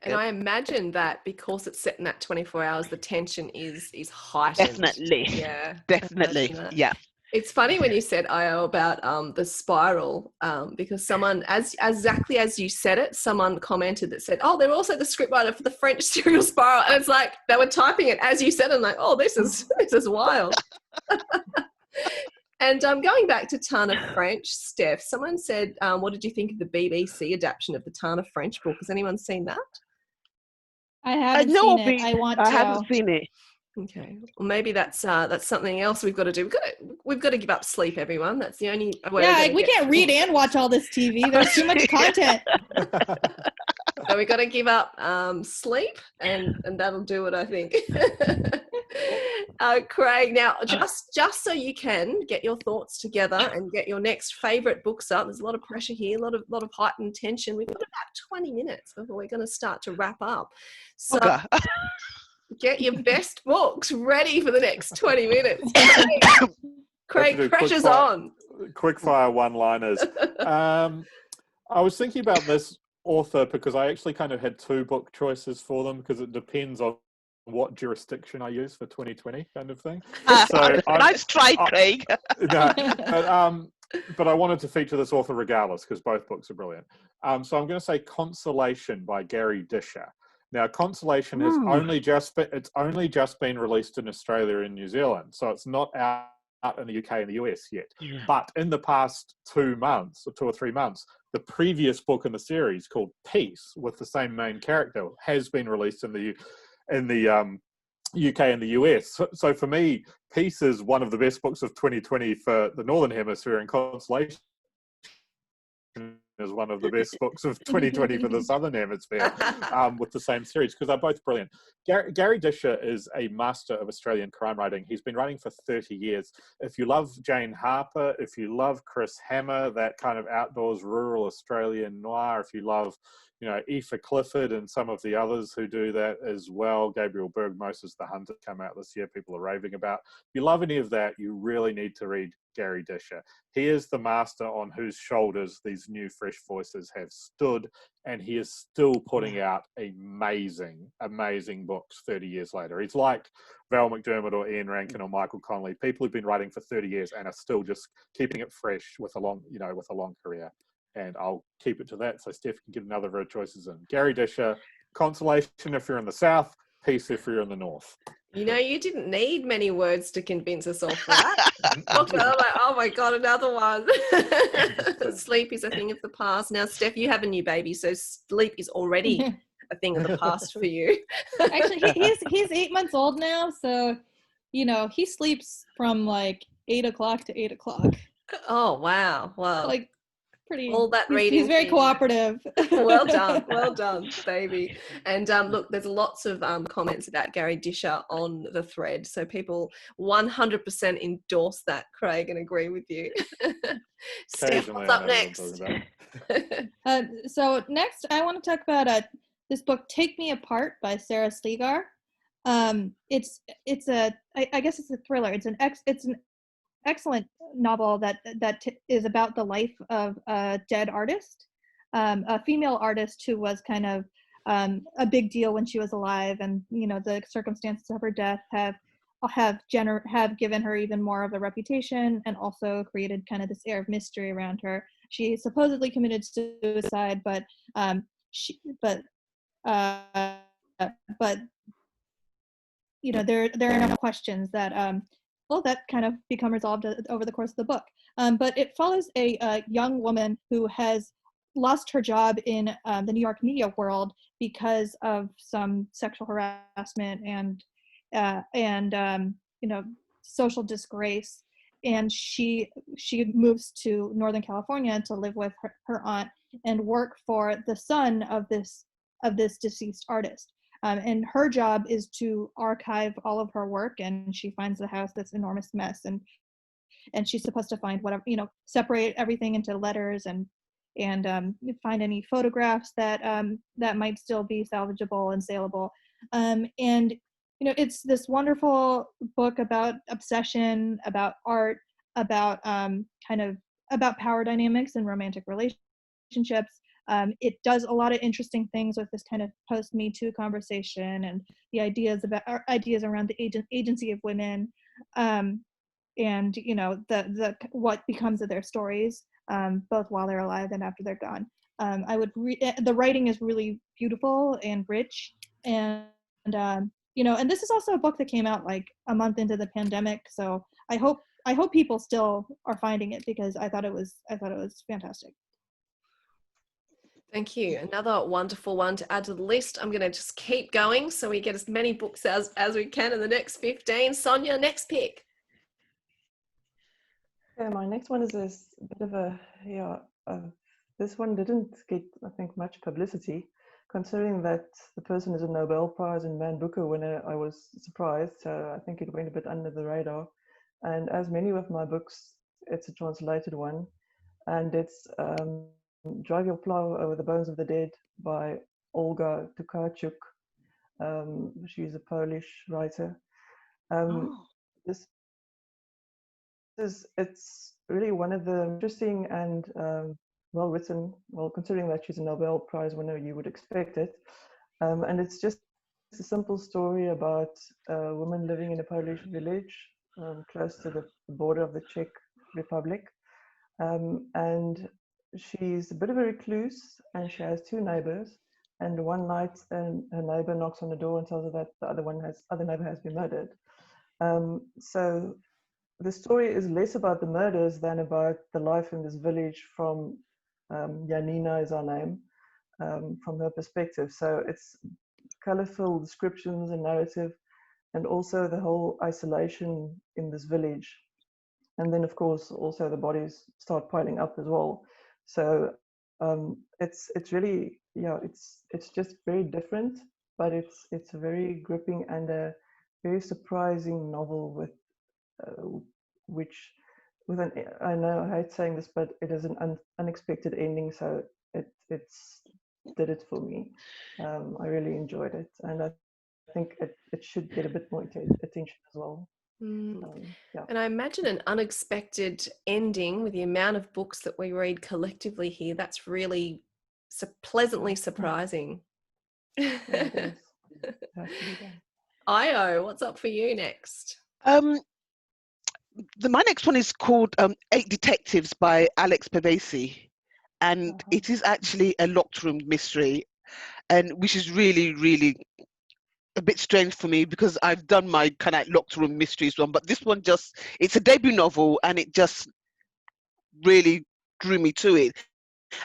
and I imagine that because it's set in that 24 hours, the tension is heightened. Definitely. Yeah. Definitely. Yeah. It's funny when you said, Io, about the spiral, because someone, as exactly as you said it, someone commented that said, oh, they're also the scriptwriter for the French serial Spiral. And it's like they were typing it as you said, and like, oh, this is wild. And going back to Tana French, Steph, someone said, what did you think of the BBC adaptation of the Tana French book? Has anyone seen that? I haven't seen it. I want to. I haven't seen it. Okay, well maybe that's something else we've got to do. We've got to give up sleep, everyone. That's the only way. Yeah, we can't read and watch all this TV. There's too much content. So we've got to give up sleep, and that'll do it, I think. Craig, now just so you can get your thoughts together and get your next favourite books up. There's a lot of pressure here, a lot of heightened tension. We've got about 20 minutes before we're going to start to wrap up. So. Okay. Get your best books ready for the next 20 minutes. Craig, pressure's on. Quick fire one-liners. I was thinking about this author because I actually kind of had two book choices for them because it depends on what jurisdiction I use for 2020 kind of thing. So nice try, Craig. No, but I wanted to feature this author regardless because both books are brilliant. So I'm going to say Consolation by Gary Disher. Now, Consolation has only just been released in Australia and New Zealand, so it's not out in the UK and the US yet. Yeah. But in the past 2 months, or 2 or 3 months, the previous book in the series called Peace, with the same main character, has been released in the UK and the US. So for me, Peace is one of the best books of 2020 for the Northern Hemisphere, and Consolation is one of the best books of 2020 for the Southern Hemisphere, with the same series, because they're both brilliant. Gary Disher is a master of Australian crime writing. He's been writing for 30 years. If you love Jane Harper, if you love Chris Hammer, that kind of outdoors rural Australian noir, if you love, Aoife Clifford and some of the others who do that as well, Gabriel Bergmoses' The Hunter come out this year, people are raving about. If you love any of that, you really need to read Gary Disher. He is the master on whose shoulders these new fresh voices have stood, and he is still putting out amazing, amazing books 30 years later. He's like Val McDermott or Ian Rankin or Michael Connolly, people who've been writing for 30 years and are still just keeping it fresh with a long career. And I'll keep it to that so Steph can get another of her choices in. Gary Disher, Consolation if you're in the South, Peace if you're in the North. You didn't need many words to convince us all for that. Oh my God, another one. Sleep is a thing of the past. Now, Steph, you have a new baby, so sleep is already a thing of the past for you. Actually, he's 8 months old now, so you know, he sleeps from like 8 o'clock to 8 o'clock. Oh, wow. Wow. Like pretty, All that he's reading. very cooperative. Well done, baby. And look, there's lots of comments about Gary Disher on the thread, so people 100% endorse that, Craig, and agree with you. Steph, what's up next? So next, I want to talk about this book, Take Me Apart by Sarah Sligar. It's I guess it's a thriller. It's an excellent novel that is about the life of a dead artist, a female artist who was kind of a big deal when she was alive, and you know the circumstances of her death have given her even more of a reputation, and also created kind of this air of mystery around her. She supposedly committed suicide, but you know there are enough questions that that kind of become resolved over the course of the book. But it follows a young woman who has lost her job in the New York media world because of some sexual harassment and you know, social disgrace. And she moves to Northern California to live with her aunt and work for the son of this deceased artist. And her job is to archive all of her work, and she finds the house this enormous mess, and she's supposed to find whatever, you know, separate everything into letters and find any photographs that that might still be salvageable and saleable. And you know, it's this wonderful book about obsession, about art, about kind of about power dynamics and romantic relationships. It does a lot of interesting things with this kind of post-Me Too conversation and the ideas around the agency of women, and you know the what becomes of their stories, both while they're alive and after they're gone. The writing is really beautiful and rich, and you know, and this is also a book that came out like a month into the pandemic, so I hope people still are finding it, because I thought it was fantastic. Thank you. Another wonderful one to add to the list. I'm going to just keep going so we get as many books as we can in the next 15. Sonja, next pick. Yeah, my next one is this bit of a, this one didn't get, I think, much publicity, considering that the person is a Nobel Prize and Man Booker winner. I was surprised, so I think it went a bit under the radar. And as many of my books, it's a translated one, and it's Drive Your Plow Over the Bones of the Dead by Olga Tokarchuk. She's a Polish writer. It's really one of the interesting and well written, well, considering that she's a Nobel Prize winner, you would expect it. And it's just a simple story about a woman living in a Polish village close to the border of the Czech Republic. And she's a bit of a recluse, and she has two neighbors. And one night, her neighbor knocks on the door and tells her that the other neighbor has been murdered. So the story is less about the murders than about the life in this village from Janina is our name, from her perspective. So it's colorful descriptions and narrative, and also the whole isolation in this village. And then, of course, also the bodies start piling up as well. So it's really, it's just very different, but it's a very gripping and a very surprising novel with I know I hate saying this, but it is an unexpected ending. So it's did it for me. I really enjoyed it, and I think it should get a bit more attention as well. And I imagine an unexpected ending with the amount of books that we read collectively here. That's really pleasantly surprising. Yeah, Io, what's up for you next? My next one is called 8 Detectives by Alex Pervasi, and it is actually a locked room mystery, and which is really, really a bit strange for me, because I've done my kind of locked room mysteries one, but this one it's a debut novel, and it just really drew me to it.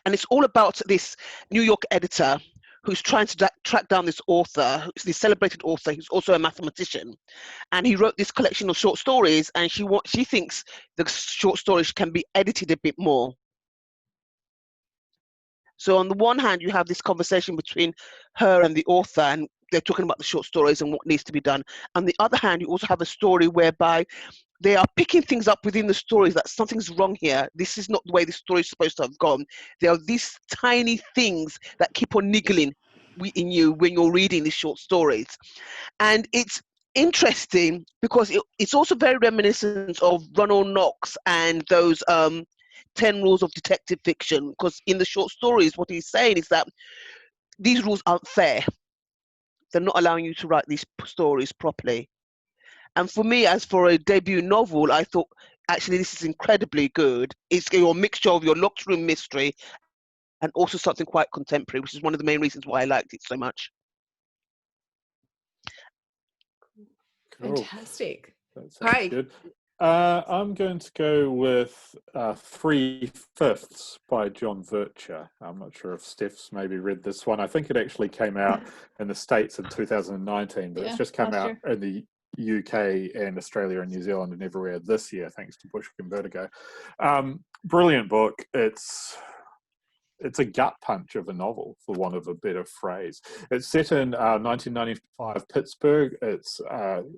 And it's all about this New York editor who's trying to track down this author, who's this celebrated author who's also a mathematician. And he wrote this collection of short stories, and she thinks the short stories can be edited a bit more. So on the one hand, you have this conversation between her and the author, and they're talking about the short stories and what needs to be done. On the other hand, you also have a story whereby they are picking things up within the stories that something's wrong here. This is not the way the story is supposed to have gone. There are these tiny things that keep on niggling in you when you're reading these short stories. And it's interesting because it's also very reminiscent of Ronald Knox and those 10 rules of detective fiction, because in the short stories, what he's saying is that these rules aren't fair. They're not allowing you to write these stories properly. And for me, as for a debut novel, I thought, actually, this is incredibly good. It's your mixture of your locked room mystery and also something quite contemporary, which is one of the main reasons why I liked it so much. Cool. Fantastic. That sounds Craig. good. I'm going to go with 3/5 by John Virtue. I'm not sure if Steph's maybe read this one. I think it actually came out in the States in 2019, but Yeah, it's just come last out in the UK and Australia and New Zealand and everywhere this year, thanks to Bushwick and Vertigo. Brilliant book. It's a gut punch of a novel, for want of a better phrase. It's set in 1995 Pittsburgh. It's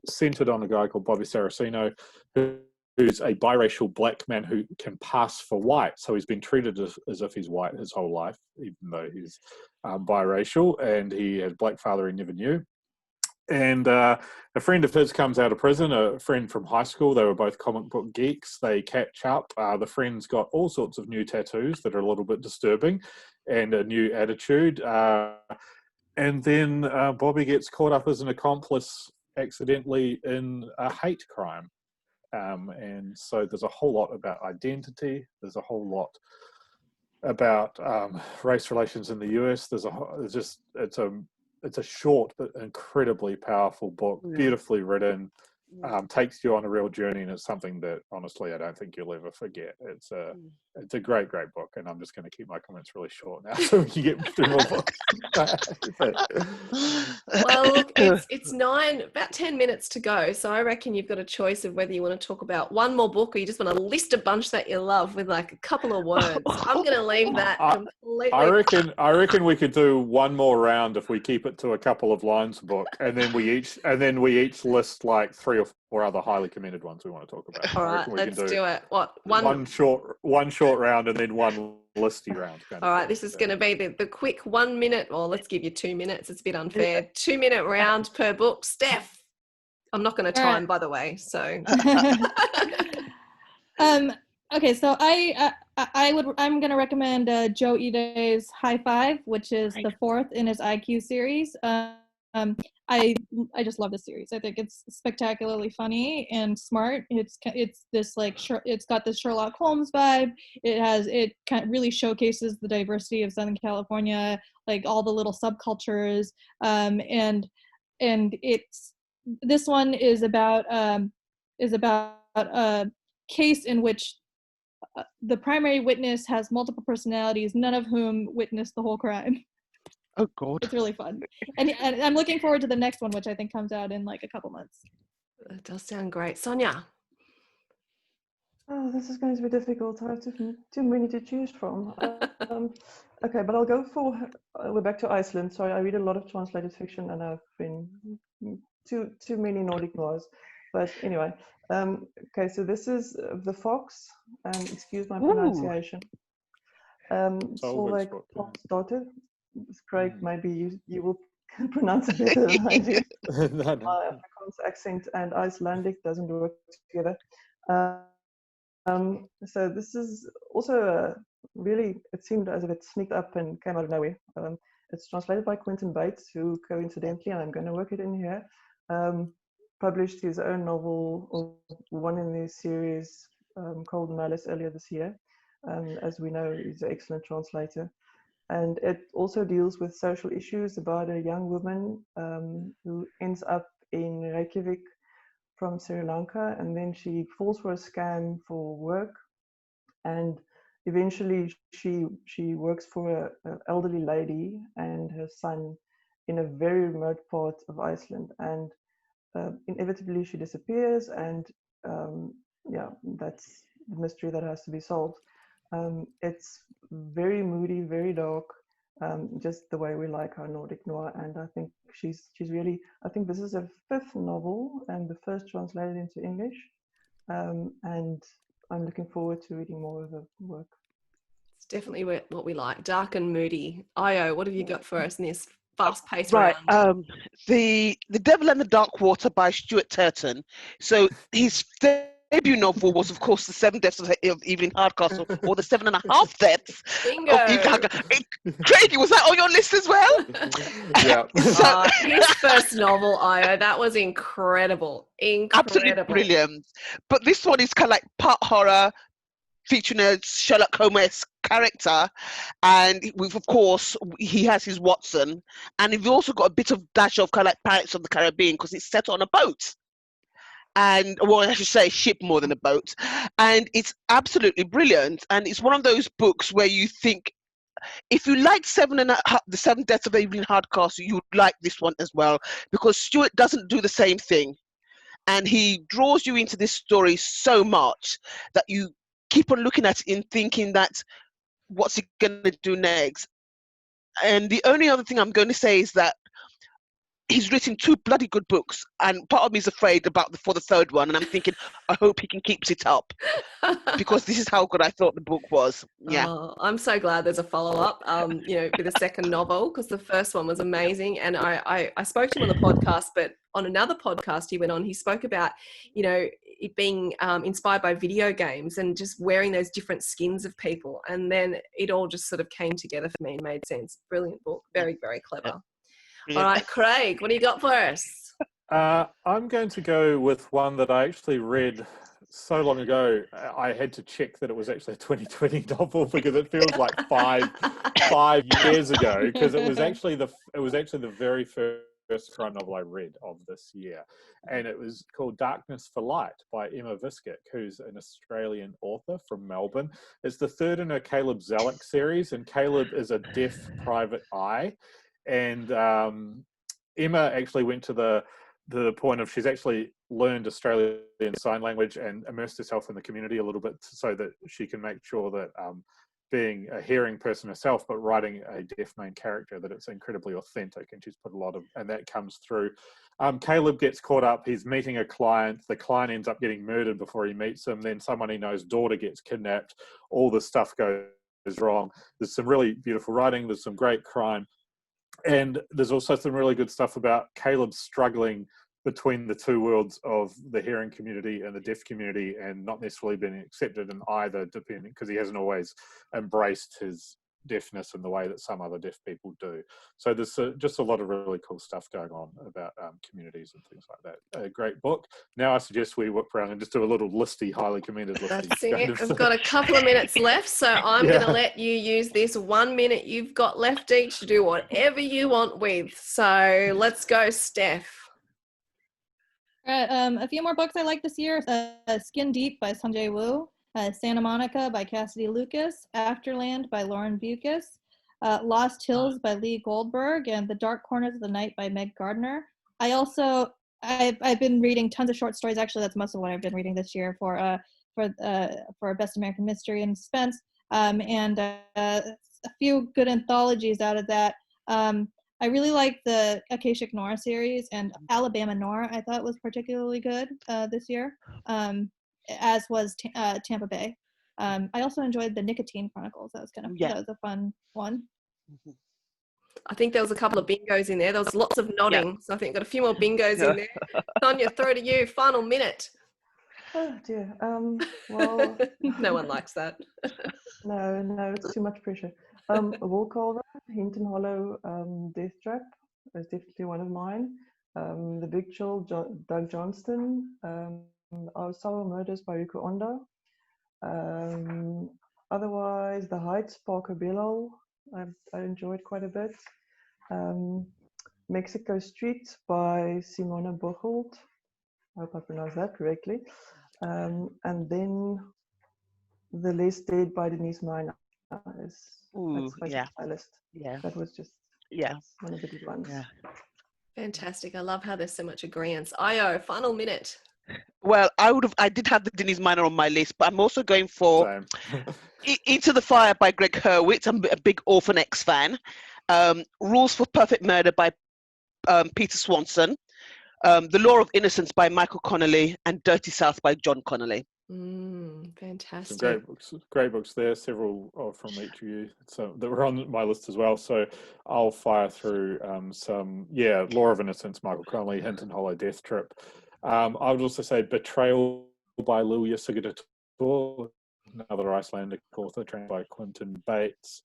centered on a guy called Bobby Saraceno, who's a biracial black man who can pass for white. So he's been treated as if he's white his whole life, even though he's biracial, and he has a black father he never knew. And a friend of his comes out of prison, a friend from high school. They were both comic book geeks. They catch up. The friend's got all sorts of new tattoos that are a little bit disturbing and a new attitude. And then Bobby gets caught up as an accomplice accidentally in a hate crime. And so there's a whole lot about identity. There's a whole lot about race relations in the US. It's a short but incredibly powerful book, beautifully written, takes you on a real journey, and it's something that honestly I don't think you'll ever forget. It's a great book, and I'm just going to keep my comments really short now so we can get through more books. Well, look, it's about 10 minutes to go, so I reckon you've got a choice of whether you want to talk about one more book or you just want to list a bunch that you love with like a couple of words. I'm going to leave that completely. I reckon we could do one more round if we keep it to a couple of lines a book, and then we each list like 3 or 4 other highly commended ones we want to talk about. All right, let's do it. What one short round and then one listy round. All right, this is going to be the quick 1 minute, or let's give you 2 minutes. It's a bit unfair. 2 minute round per book. Steph, I'm not going to time, by the way. So, okay, so I'm going to recommend Joe Ide's High Five, which is the 4th in his IQ series. I just love this series. I think it's spectacularly funny and smart. It's this like it's got this Sherlock Holmes vibe. It kind of really showcases the diversity of Southern California, like all the little subcultures. And this one is about a case in which the primary witness has multiple personalities, none of whom witnessed the whole crime. Oh God. It's really fun. And I'm looking forward to the next one, which I think comes out in like a couple months. That does sound great. Sonja. Oh, this is going to be difficult. I have too many to choose from. Okay, but I'll go for, we're back to Iceland. Sorry, I read a lot of translated fiction and I've been too many Nordic noirs. But anyway, okay, so this is The Fox, and excuse my pronunciation. Solveig Tom's daughter. Craig, maybe you will pronounce it better than I do. No. My Afrikaans accent and Icelandic doesn't work together. So this is also really, it seemed as if it sneaked up and came out of nowhere. It's translated by Quentin Bates, who coincidentally, and I'm going to work it in here, published his own novel, or one in the series called Malice earlier this year. As we know, he's an excellent translator. And it also deals with social issues about a young woman who ends up in Reykjavik from Sri Lanka, and then she falls for a scam for work, and eventually she works for an elderly lady and her son in a very remote part of Iceland, and inevitably she disappears, and yeah, that's the mystery that has to be solved. It's very moody, very dark, just the way we like our Nordic noir. And I think she's really. I think this is her fifth novel and the first translated into English. And I'm looking forward to reading more of her work. It's definitely what we like, dark and moody. Io, what have you got for us in this fast-paced Right. round? The Devil and the Dark Water by Stuart Turton. So his debut novel was, of course, The Seven Deaths of Evelyn Hardcastle, or The Seven and a Half Deaths Bingo! of Evelyn Hardcastle. Craigie, was that on your list as well? Yeah. So, His first novel, Io, that was incredible. absolutely brilliant. But this one is kind of like part horror, featuring a Sherlock Holmes character, and with, of course, he has his Watson, and we've also got a bit of dash of kind of like Pirates of the Caribbean because it's set on a boat, and well, I should say ship more than a boat, and it's absolutely brilliant. And it's one of those books where you think, if you like The Seven Deaths of Evelyn Hardcastle, you would like this one as well, because Stuart doesn't do the same thing, and he draws you into this story so much that you keep on looking at it and thinking that what's he going to do next. And the only other thing I'm going to say is that he's written two bloody good books, and part of me is afraid for the third one, and I'm thinking, I hope he can keep it up, because this is how good I thought the book was. Yeah. Oh, I'm so glad there's a follow-up, with a second novel, because the first one was amazing. And I spoke to him on the podcast, but on another podcast he spoke about, it being inspired by video games and just wearing those different skins of people. And then it all just sort of came together for me and made sense. Brilliant book. Very, very clever. All right, Craig, what do you got for us? I'm going to go with one that I actually read so long ago. I had to check that it was actually a 2020 novel, because it feels like five years ago, because it was actually the very first crime novel I read of this year, and it was called Darkness for Light by Emma Biscuit, who's an Australian author from Melbourne. It's the third in her Caleb Zellick series, and Caleb is a deaf private eye. And Emma actually went to the point of, she's actually learned Australian Sign Language and immersed herself in the community a little bit, so that she can make sure that being a hearing person herself, but writing a deaf main character, that it's incredibly authentic, and she's put a lot of, and that comes through. Caleb gets caught up, he's meeting a client, the client ends up getting murdered before he meets him, then someone he know's daughter gets kidnapped, all this stuff goes wrong. There's some really beautiful writing, there's some great crime, and there's also some really good stuff about Caleb struggling between the two worlds of the hearing community and the deaf community, and not necessarily being accepted in either, depending, because he hasn't always embraced his deafness in the way that some other deaf people do. So there's just a lot of really cool stuff going on about communities and things like that. A great book. Now I suggest we whip around and just do a little listy, highly commended listy. That's it. We've got a couple of minutes left, so I'm going to let you use this 1 minute you've got left each to do whatever you want with. So let's go, Steph. A few more books I like this year. Skin Deep by Sonja Wu. Santa Monica by Cassidy Lucas, Afterland by Lauren Bucas, Lost Hills by Lee Goldberg, and The Dark Corners of the Night by Meg Gardner. I've been reading tons of short stories. Actually, that's most of what I've been reading this year for Best American Mystery and Suspense, and a few good anthologies out of that. I really like the Akashic Noir series, and Alabama Noir I thought was particularly good this year. As was Tampa Bay. I also enjoyed the Nicotine Chronicles. That was a fun one. I think there was a couple of bingos in there. There was lots of nodding, so I think got a few more bingos in there. Sonja, throw to you. Final minute. Oh dear. Well, no one likes that. No, it's too much pressure. Walkover, Hinton Hollow, Death Trap is definitely one of mine. The Big Chill, Doug Johnston. Our Sorrow Murders by Riku Ondo. Otherwise, The Heights, Parker Bilal, I enjoyed quite a bit. Mexico Street by Simona Bocholt. I hope I pronounced that correctly. And then The Less Dead by Denise Miner is Ooh, that's yeah, my list. yeah, That was just yeah, one of the good ones. yeah. Fantastic. I love how there's so much agreement. Io, final minute. Well, I did have the Denise Miner on my list, but I'm also going for Same. Into the Fire by Greg Hurwitz. I'm a big Orphan X fan. Rules for Perfect Murder by Peter Swanson. The Law of Innocence by Michael Connolly, and Dirty South by John Connolly. Some Fantastic. great books there. Several from each of you, so that were on my list as well. So I'll fire through some. Yeah, Law of Innocence, Michael Connolly, Hinton Hollow, Death Trip. I would also say Betrayal by Lilia Sigurðardóttir, another Icelandic author, trained by Quentin Bates.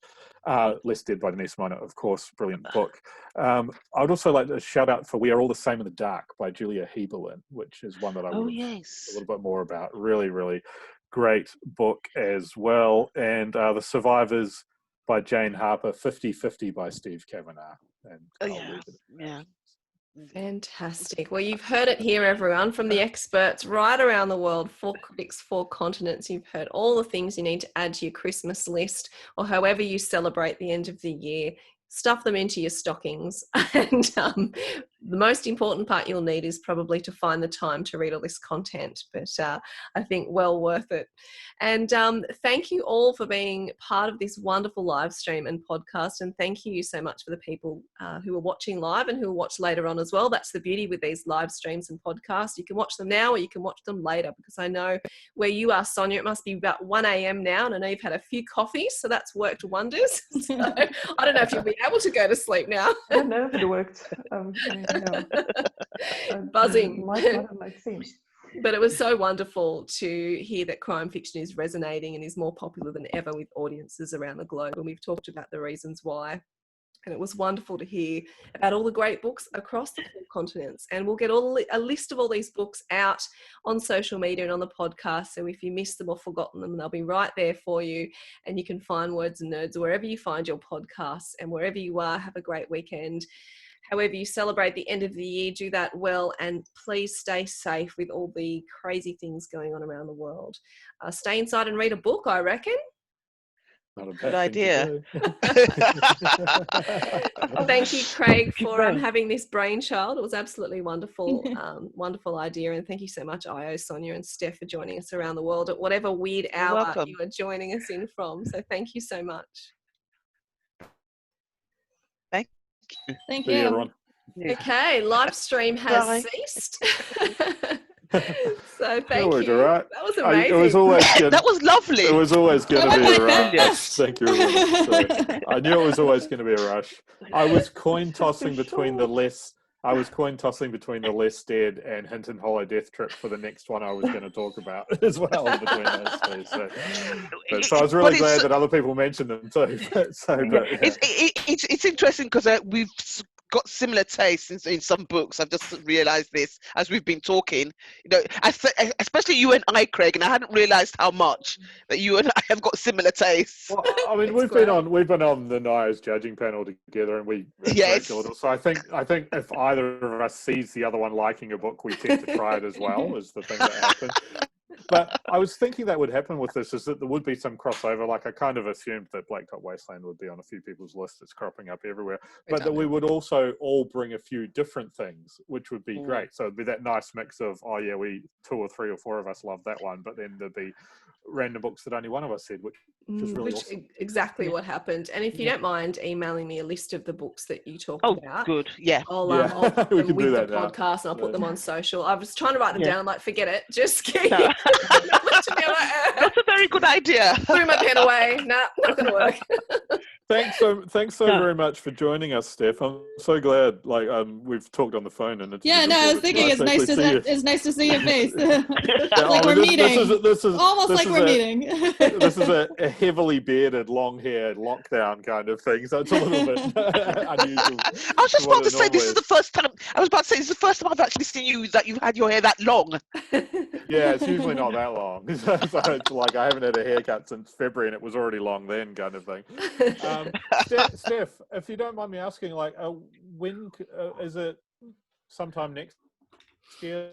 Less Dead by Denise Miner, of course, brilliant book. I would also like to shout out for We Are All the Same in the Dark by Julia Heberlin, which is one that I would have a little bit more about. Really, really great book as well. And The Survivors by Jane Harper, 50-50 by Steve Kavanagh. And I'll leave it at that. Fantastic. Well, you've heard it here, everyone, from the experts right around the world, 4 critics, 4 continents. You've heard all the things you need to add to your Christmas list, or however you celebrate the end of the year. Stuff them into your stockings. And the most important part you'll need is probably to find the time to read all this content. But I think well worth it. And thank you all for being part of this wonderful live stream and podcast. And thank you so much for the people who are watching live and who will watch later on as well. That's the beauty with these live streams and podcasts. You can watch them now or you can watch them later, because I know where you are, Sonja, it must be about 1 a.m. now, and I know you've had a few coffees, so that's worked wonders. So I don't know if you'll be able to go to sleep now. I don't know if it worked. Buzzing. Might not have made sense. But it was so wonderful to hear that crime fiction is resonating and is more popular than ever with audiences around the globe. And we've talked about the reasons why. And it was wonderful to hear about all the great books across the 4 continents. And we'll get a list of all these books out on social media and on the podcast. So if you missed them or forgotten them, they'll be right there for you. And you can find Words and Nerds wherever you find your podcasts. And wherever you are, have a great weekend. However you celebrate the end of the year, do that well, and please stay safe with all the crazy things going on around the world. Stay inside and read a book, I reckon. Not a bad Good idea. Thank you, Craig, for having this brainchild. It was absolutely wonderful, wonderful idea. And thank you so much, Io, Sonja and Steph, for joining us around the world at whatever weird hour you are joining us in from. So thank you so much. Thank See you, you. everyone. Okay, live stream has ceased. So thank you. Right. That was amazing. It was always good. That was lovely. It was always going to be a rush. Yes. Thank you, everyone. So, I knew it was always going to be a rush. I was coin tossing between the Less Dead and Hinton Hollow Death Trip for the next one I was going to talk about as well between those two. So I was really glad that other people mentioned them too. It's interesting because we've got similar tastes in some books. I've just realized this as we've been talking. You know, especially you and I, Craig, and I hadn't realized how much that you and I have got similar tastes. Well, I mean, we've been on the NIOS judging panel together, and we interact a little. So I think if either of us sees the other one liking a book, we tend to try it as well. Is the thing that happens. But I was thinking that would happen with this, is that there would be some crossover. Like I kind of assumed that Blacktop Wasteland would be on a few people's lists. It's cropping up everywhere. But that we would also all bring a few different things, which would be great. So it'd be that nice mix of, oh yeah, 2 or 3 or 4 of us love that one. But then there'd be random books that only one of us said, which is really awesome. Exactly what happened. And if you don't mind emailing me a list of the books that you talked about. Good. Yeah. I'll put we them can with do the that now. podcast and I'll put them on social. I was trying to write them down. I'm like, forget it. Just keep No. That's a very good idea. Threw my pen away. Nah, not going to work. Thanks so very much for joining us, Steph. I'm so glad. Like we've talked on the phone, and I was thinking it's nice to see your face. Like we're meeting. This is almost like we're meeting. This is a heavily bearded, long-haired lockdown kind of thing, so it's a little bit unusual. I was just about to say this is the first time. It's the first time I've actually seen you that you've had your hair that long. Yeah, it's usually not that long. So it's like I haven't had a haircut since February, and it was already long then, kind of thing. Steph, if you don't mind me asking, like, when is it? Sometime next year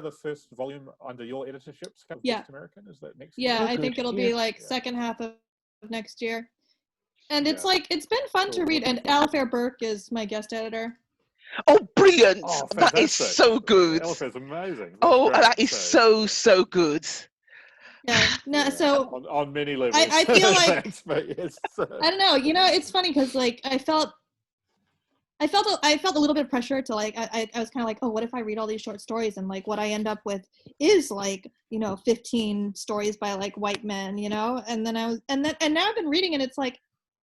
the first volume under your editorship, Yeah. Best American? Is that next Yeah, year? I think it'll be like second half of next year. And it's like, it's been fun to read. And Alifair Burke is my guest editor. Oh, brilliant. Oh, that is so good. Alifair's amazing. Oh, that is so good. Yeah, no, so on many levels. I feel like yes. I don't know. You know, it's funny because like I felt a little bit of pressure to like I was kind of like, oh, what if I read all these short stories and like what I end up with is like 15 stories by like white men, and then now I've been reading and it's like,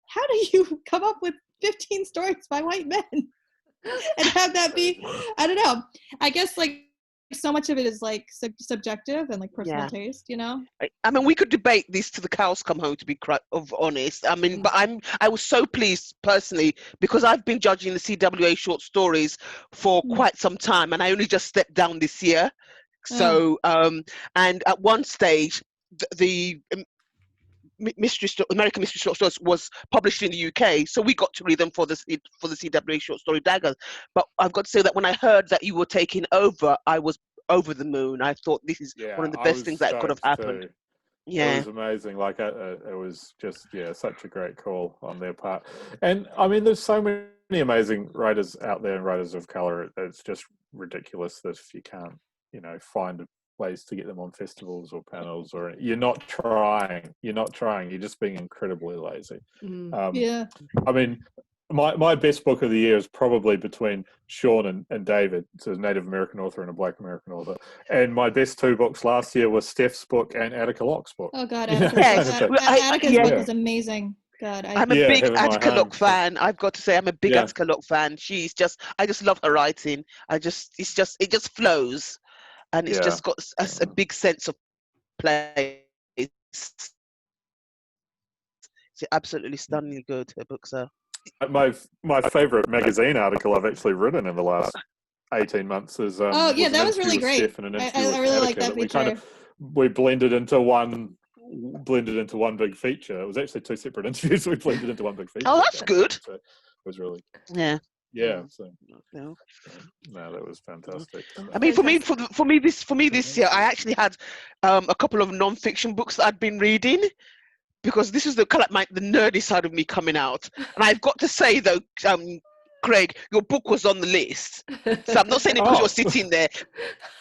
how do you come up with 15 stories by white men and have that be, I don't know. I guess like so much of it is like subjective and like personal taste, I mean, we could debate this till the cows come home, to be honest. I mean, but I was so pleased personally because I've been judging the CWA short stories for quite some time, and I only just stepped down this year. So, and at one stage, the American Mystery Short Stories was published in the UK, so we got to read them for the CWA Short Story Daggers. But I've got to say that when I heard that you were taking over, I was over the moon. I thought this is one of the best things that could have happened. Yeah, it was amazing. Like it was just such a great call on their part. And I mean, there's so many amazing writers out there and writers of color. It's just ridiculous that if you can't, find ways to get them on festivals or panels, or you're not trying, you're just being incredibly lazy. I mean, my best book of the year is probably between Sean and David, so a Native American author and a Black American author, and my best two books last year were Steph's book and Attica Locke's book. Oh god, Attica's book is amazing. God, I'm a big Attica Locke fan. I've got to say, I'm a big Attica Locke fan. I just love her writing. It just flows. And it's just got a big sense of place. It's absolutely stunningly good, her books are. My favourite magazine article I've actually written in the last 18 months is that was really great. I really like that feature. We blended into one big feature. It was actually two separate interviews. We blended into one big feature. Oh, that's good. So it was really yeah. So, no, that was fantastic. I mean, for me this year, I actually had a couple of non-fiction books that I'd been reading, because this is the kind of the nerdy side of me coming out. And I've got to say though, Craig, your book was on the list. So I'm not saying it because you're sitting there,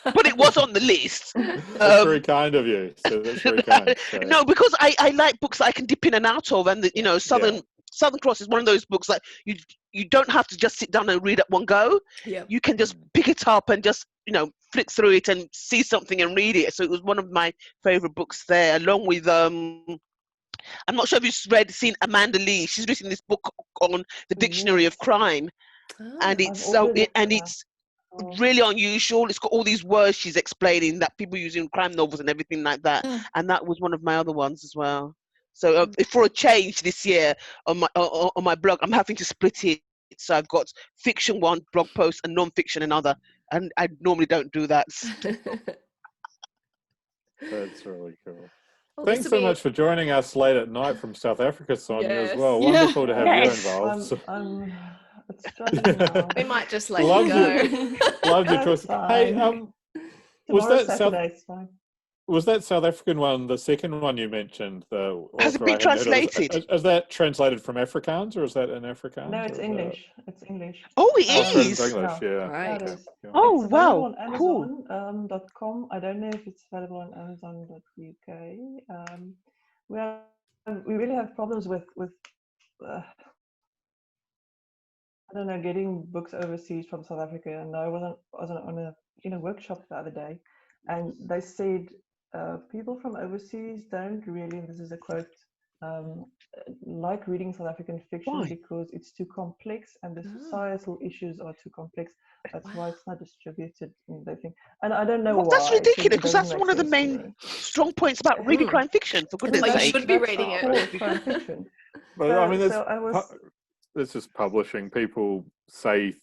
but it was on the list. That's very kind of you. So that's very kind. So. No, because I like books that I can dip in and out of, and Southern Cross is one of those books that you don't have to just sit down and read at one go. Yeah. You can just pick it up and just flick through it and see something and read it. So it was one of my favorite books there, along with I'm not sure if you've seen Amanda Lee. She's written this book on the dictionary of crime, and it's really unusual. It's got all these words she's explaining that people use in crime novels and everything like that. And that was one of my other ones as well. So for a change this year on my blog, I'm having to split it. So I've got fiction one blog post and non-fiction another, and I normally don't do that. That's really cool. Well, thanks so much for joining us late at night from South Africa, Sonja, as well. Wonderful to have you involved. It's struggling now. We might just let you go. Loved your choice. Hey, was that South African one, the second one you mentioned? Has it been translated? Is that translated from Afrikaans, or is that in Afrikaans? No, it's English. It's English. Oh, it is? It's English, yeah. Right. It is. Oh, it's wow. On Amazon, .com. I don't know if it's available on Amazon.uk. We really have problems with I don't know, getting books overseas from South Africa. And I was on a workshop the other day, and they said people from overseas don't really, and this is a quote, like reading South African fiction because it's too complex and the societal issues are too complex. That's why it's not distributed in the thing. And I don't know why. That's ridiculous, because that's one of the main strong points about reading crime fiction, for goodness sake. You should be reading it. Crime fiction. But I mean, there's just publishing. People say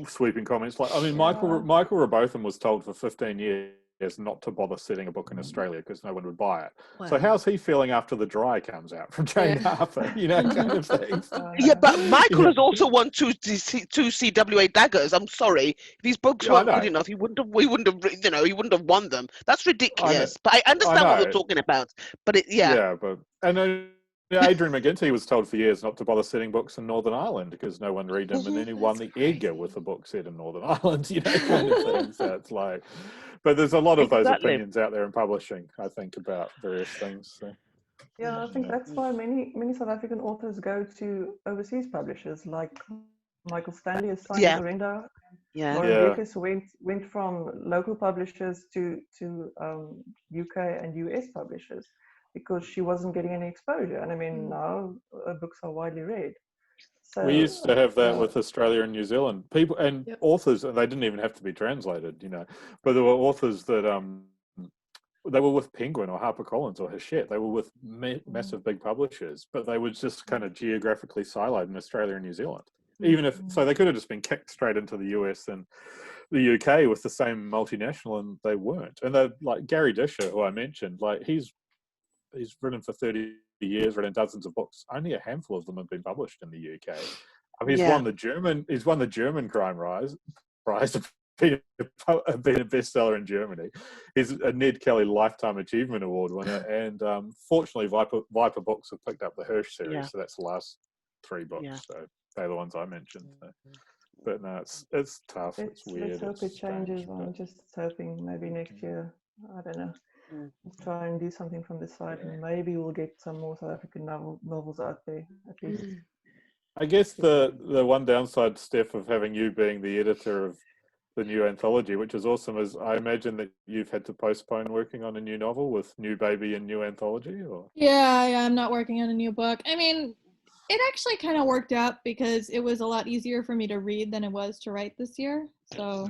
sweeping comments like, I mean, Michael Robotham was told for 15 years not to bother setting a book in Australia because no one would buy it. Wow. So how's he feeling after The Dry comes out from Jane Harper? You know, kind of things. Yeah, but Michael Yeah. has also won two CWA daggers. I'm sorry, if his books Yeah, I weren't good know. enough, he wouldn't have, you know, he wouldn't have won them. That's ridiculous. But I I understand what you're know. talking about. But But Adrian McGinty was told for years not to bother setting books in Northern Ireland because no one read them, and then he won the Edgar with a book set in Northern Ireland, you know, kind of thing. So it's like, but there's a lot of those Exactly. opinions out there in publishing, I think, about various things. So. Yeah, I think that's why many South African authors go to overseas publishers, like Michael Stanley has signed Yeah. with Orinda. Yeah. Lauren Yeah. Vickers went from local publishers to UK and US publishers because she wasn't getting any exposure. And I mean, now books are widely read. So We used to have that with Australia and New Zealand. People and authors, and they didn't even have to be translated, you know, but there were authors that they were with Penguin or HarperCollins or Hachette. They were with massive big publishers, but they were just kind of geographically siloed in Australia and New Zealand. Even if so, they could have just been kicked straight into the US and the UK with the same multinational, and they weren't. And they're like Gary Disher, who I mentioned, like he's written for 30 years, written dozens of books. Only a handful of them have been published in the UK. He's won the German crime prize of being a bestseller in Germany. He's a Ned Kelly Lifetime Achievement Award winner, and fortunately, Viper Books have picked up the Hirsch series, so that's the last 3 books. Yeah. So they're the ones I mentioned. So. But no, it's tough. It's weird. Let's hope it changes. I'm just hoping maybe next year. I don't know. Let's try and do something from this side, and maybe we'll get some more South African novels out there at least. I guess the one downside, Steph, of having you being the editor of the new anthology, which is awesome, is I imagine that you've had to postpone working on a new novel with new baby and new anthology, or Yeah, I'm not working on a new book. I mean, it actually kind of worked out because it was a lot easier for me to read than it was to write this year. So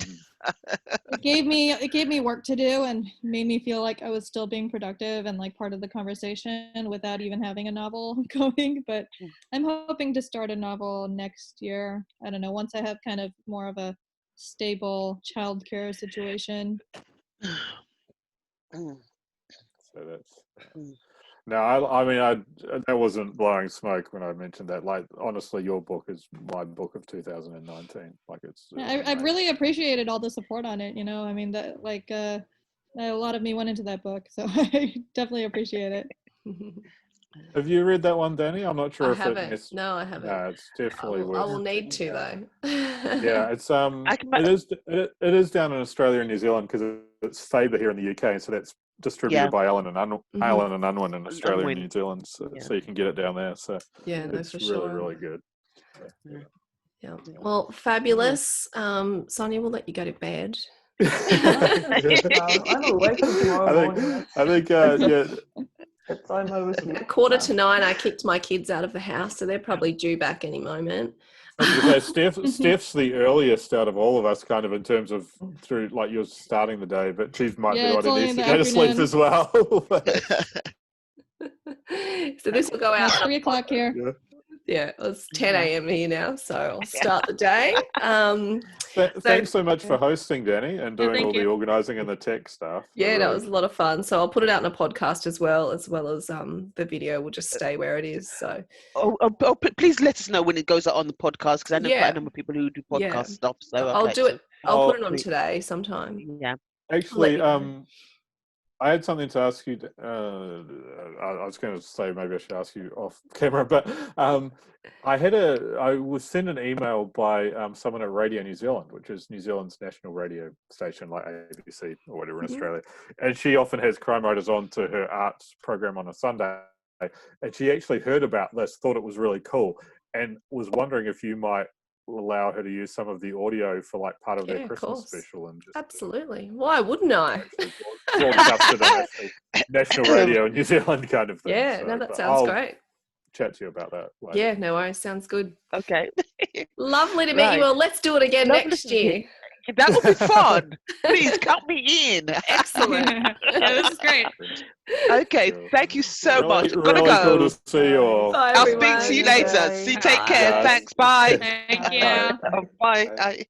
it gave me work to do and made me feel like I was still being productive and like part of the conversation without even having a novel going. But I'm hoping to start a novel next year. I don't know, once I have kind of more of a stable childcare situation. so that's. No, I mean, that wasn't blowing smoke when I mentioned that. Like, honestly, your book is my book of 2019. Like, I've really appreciated all the support on it. You know, I mean, that like a lot of me went into that book, so I definitely appreciate it. Have you read that one, Dani? I'm not sure I if haven't. No, I haven't. No, it's definitely worth. I will need to though. Yeah, it's it is down in Australia and New Zealand because it's Faber here in the UK, and so that's distributed by Allen and Unwin in Australia and New Zealand, so you can get it down there. So it's really, really good. Yeah. Well, fabulous. Sonja, we'll let you go to bed. I'm awake till tomorrow morning. I think yeah. I'm oversleep. 8:45, I kicked my kids out of the house, so they're probably due back any moment. Steph's the earliest out of all of us, kind of in terms of through like you're starting the day, but she might be the one who needs to go to sleep as well. So this will go out at 3:00 here. Yeah, it's 10 a.m. here now, so I'll start the day. Thanks so much for hosting, Dani, and doing all the organising and the tech stuff. Yeah, that was a lot of fun. So I'll put it out in a podcast as well as the video will just stay where it is. So please let us know when it goes out on the podcast, because I know quite a number of people who do podcast stuff. So I'll do it. I'll put it on today sometime. Yeah. Actually, I had something to ask you. I was going to say maybe I should ask you off camera, but I was sent an email by someone at Radio New Zealand, which is New Zealand's national radio station, like ABC or whatever in Australia, and she often has crime writers on to her arts program on a Sunday, and she actually heard about this, thought it was really cool, and was wondering if you might allow her to use some of the audio for like part of their Christmas special. And just absolutely, why wouldn't I? Broadcast it on national radio in New Zealand, kind of thing. Yeah, no, that sounds great. Chat to you about that later. Yeah, no worries, sounds good. Okay. Lovely to meet you all. Let's do it again next year. That would be fun. Please count me in. Excellent. Yeah, this is great. Okay, thank you so much. I'm gonna really go. Cool to see you all. Bye, I'll speak to you later. Bye. See, take care. Thanks. Bye. Thank you. Bye.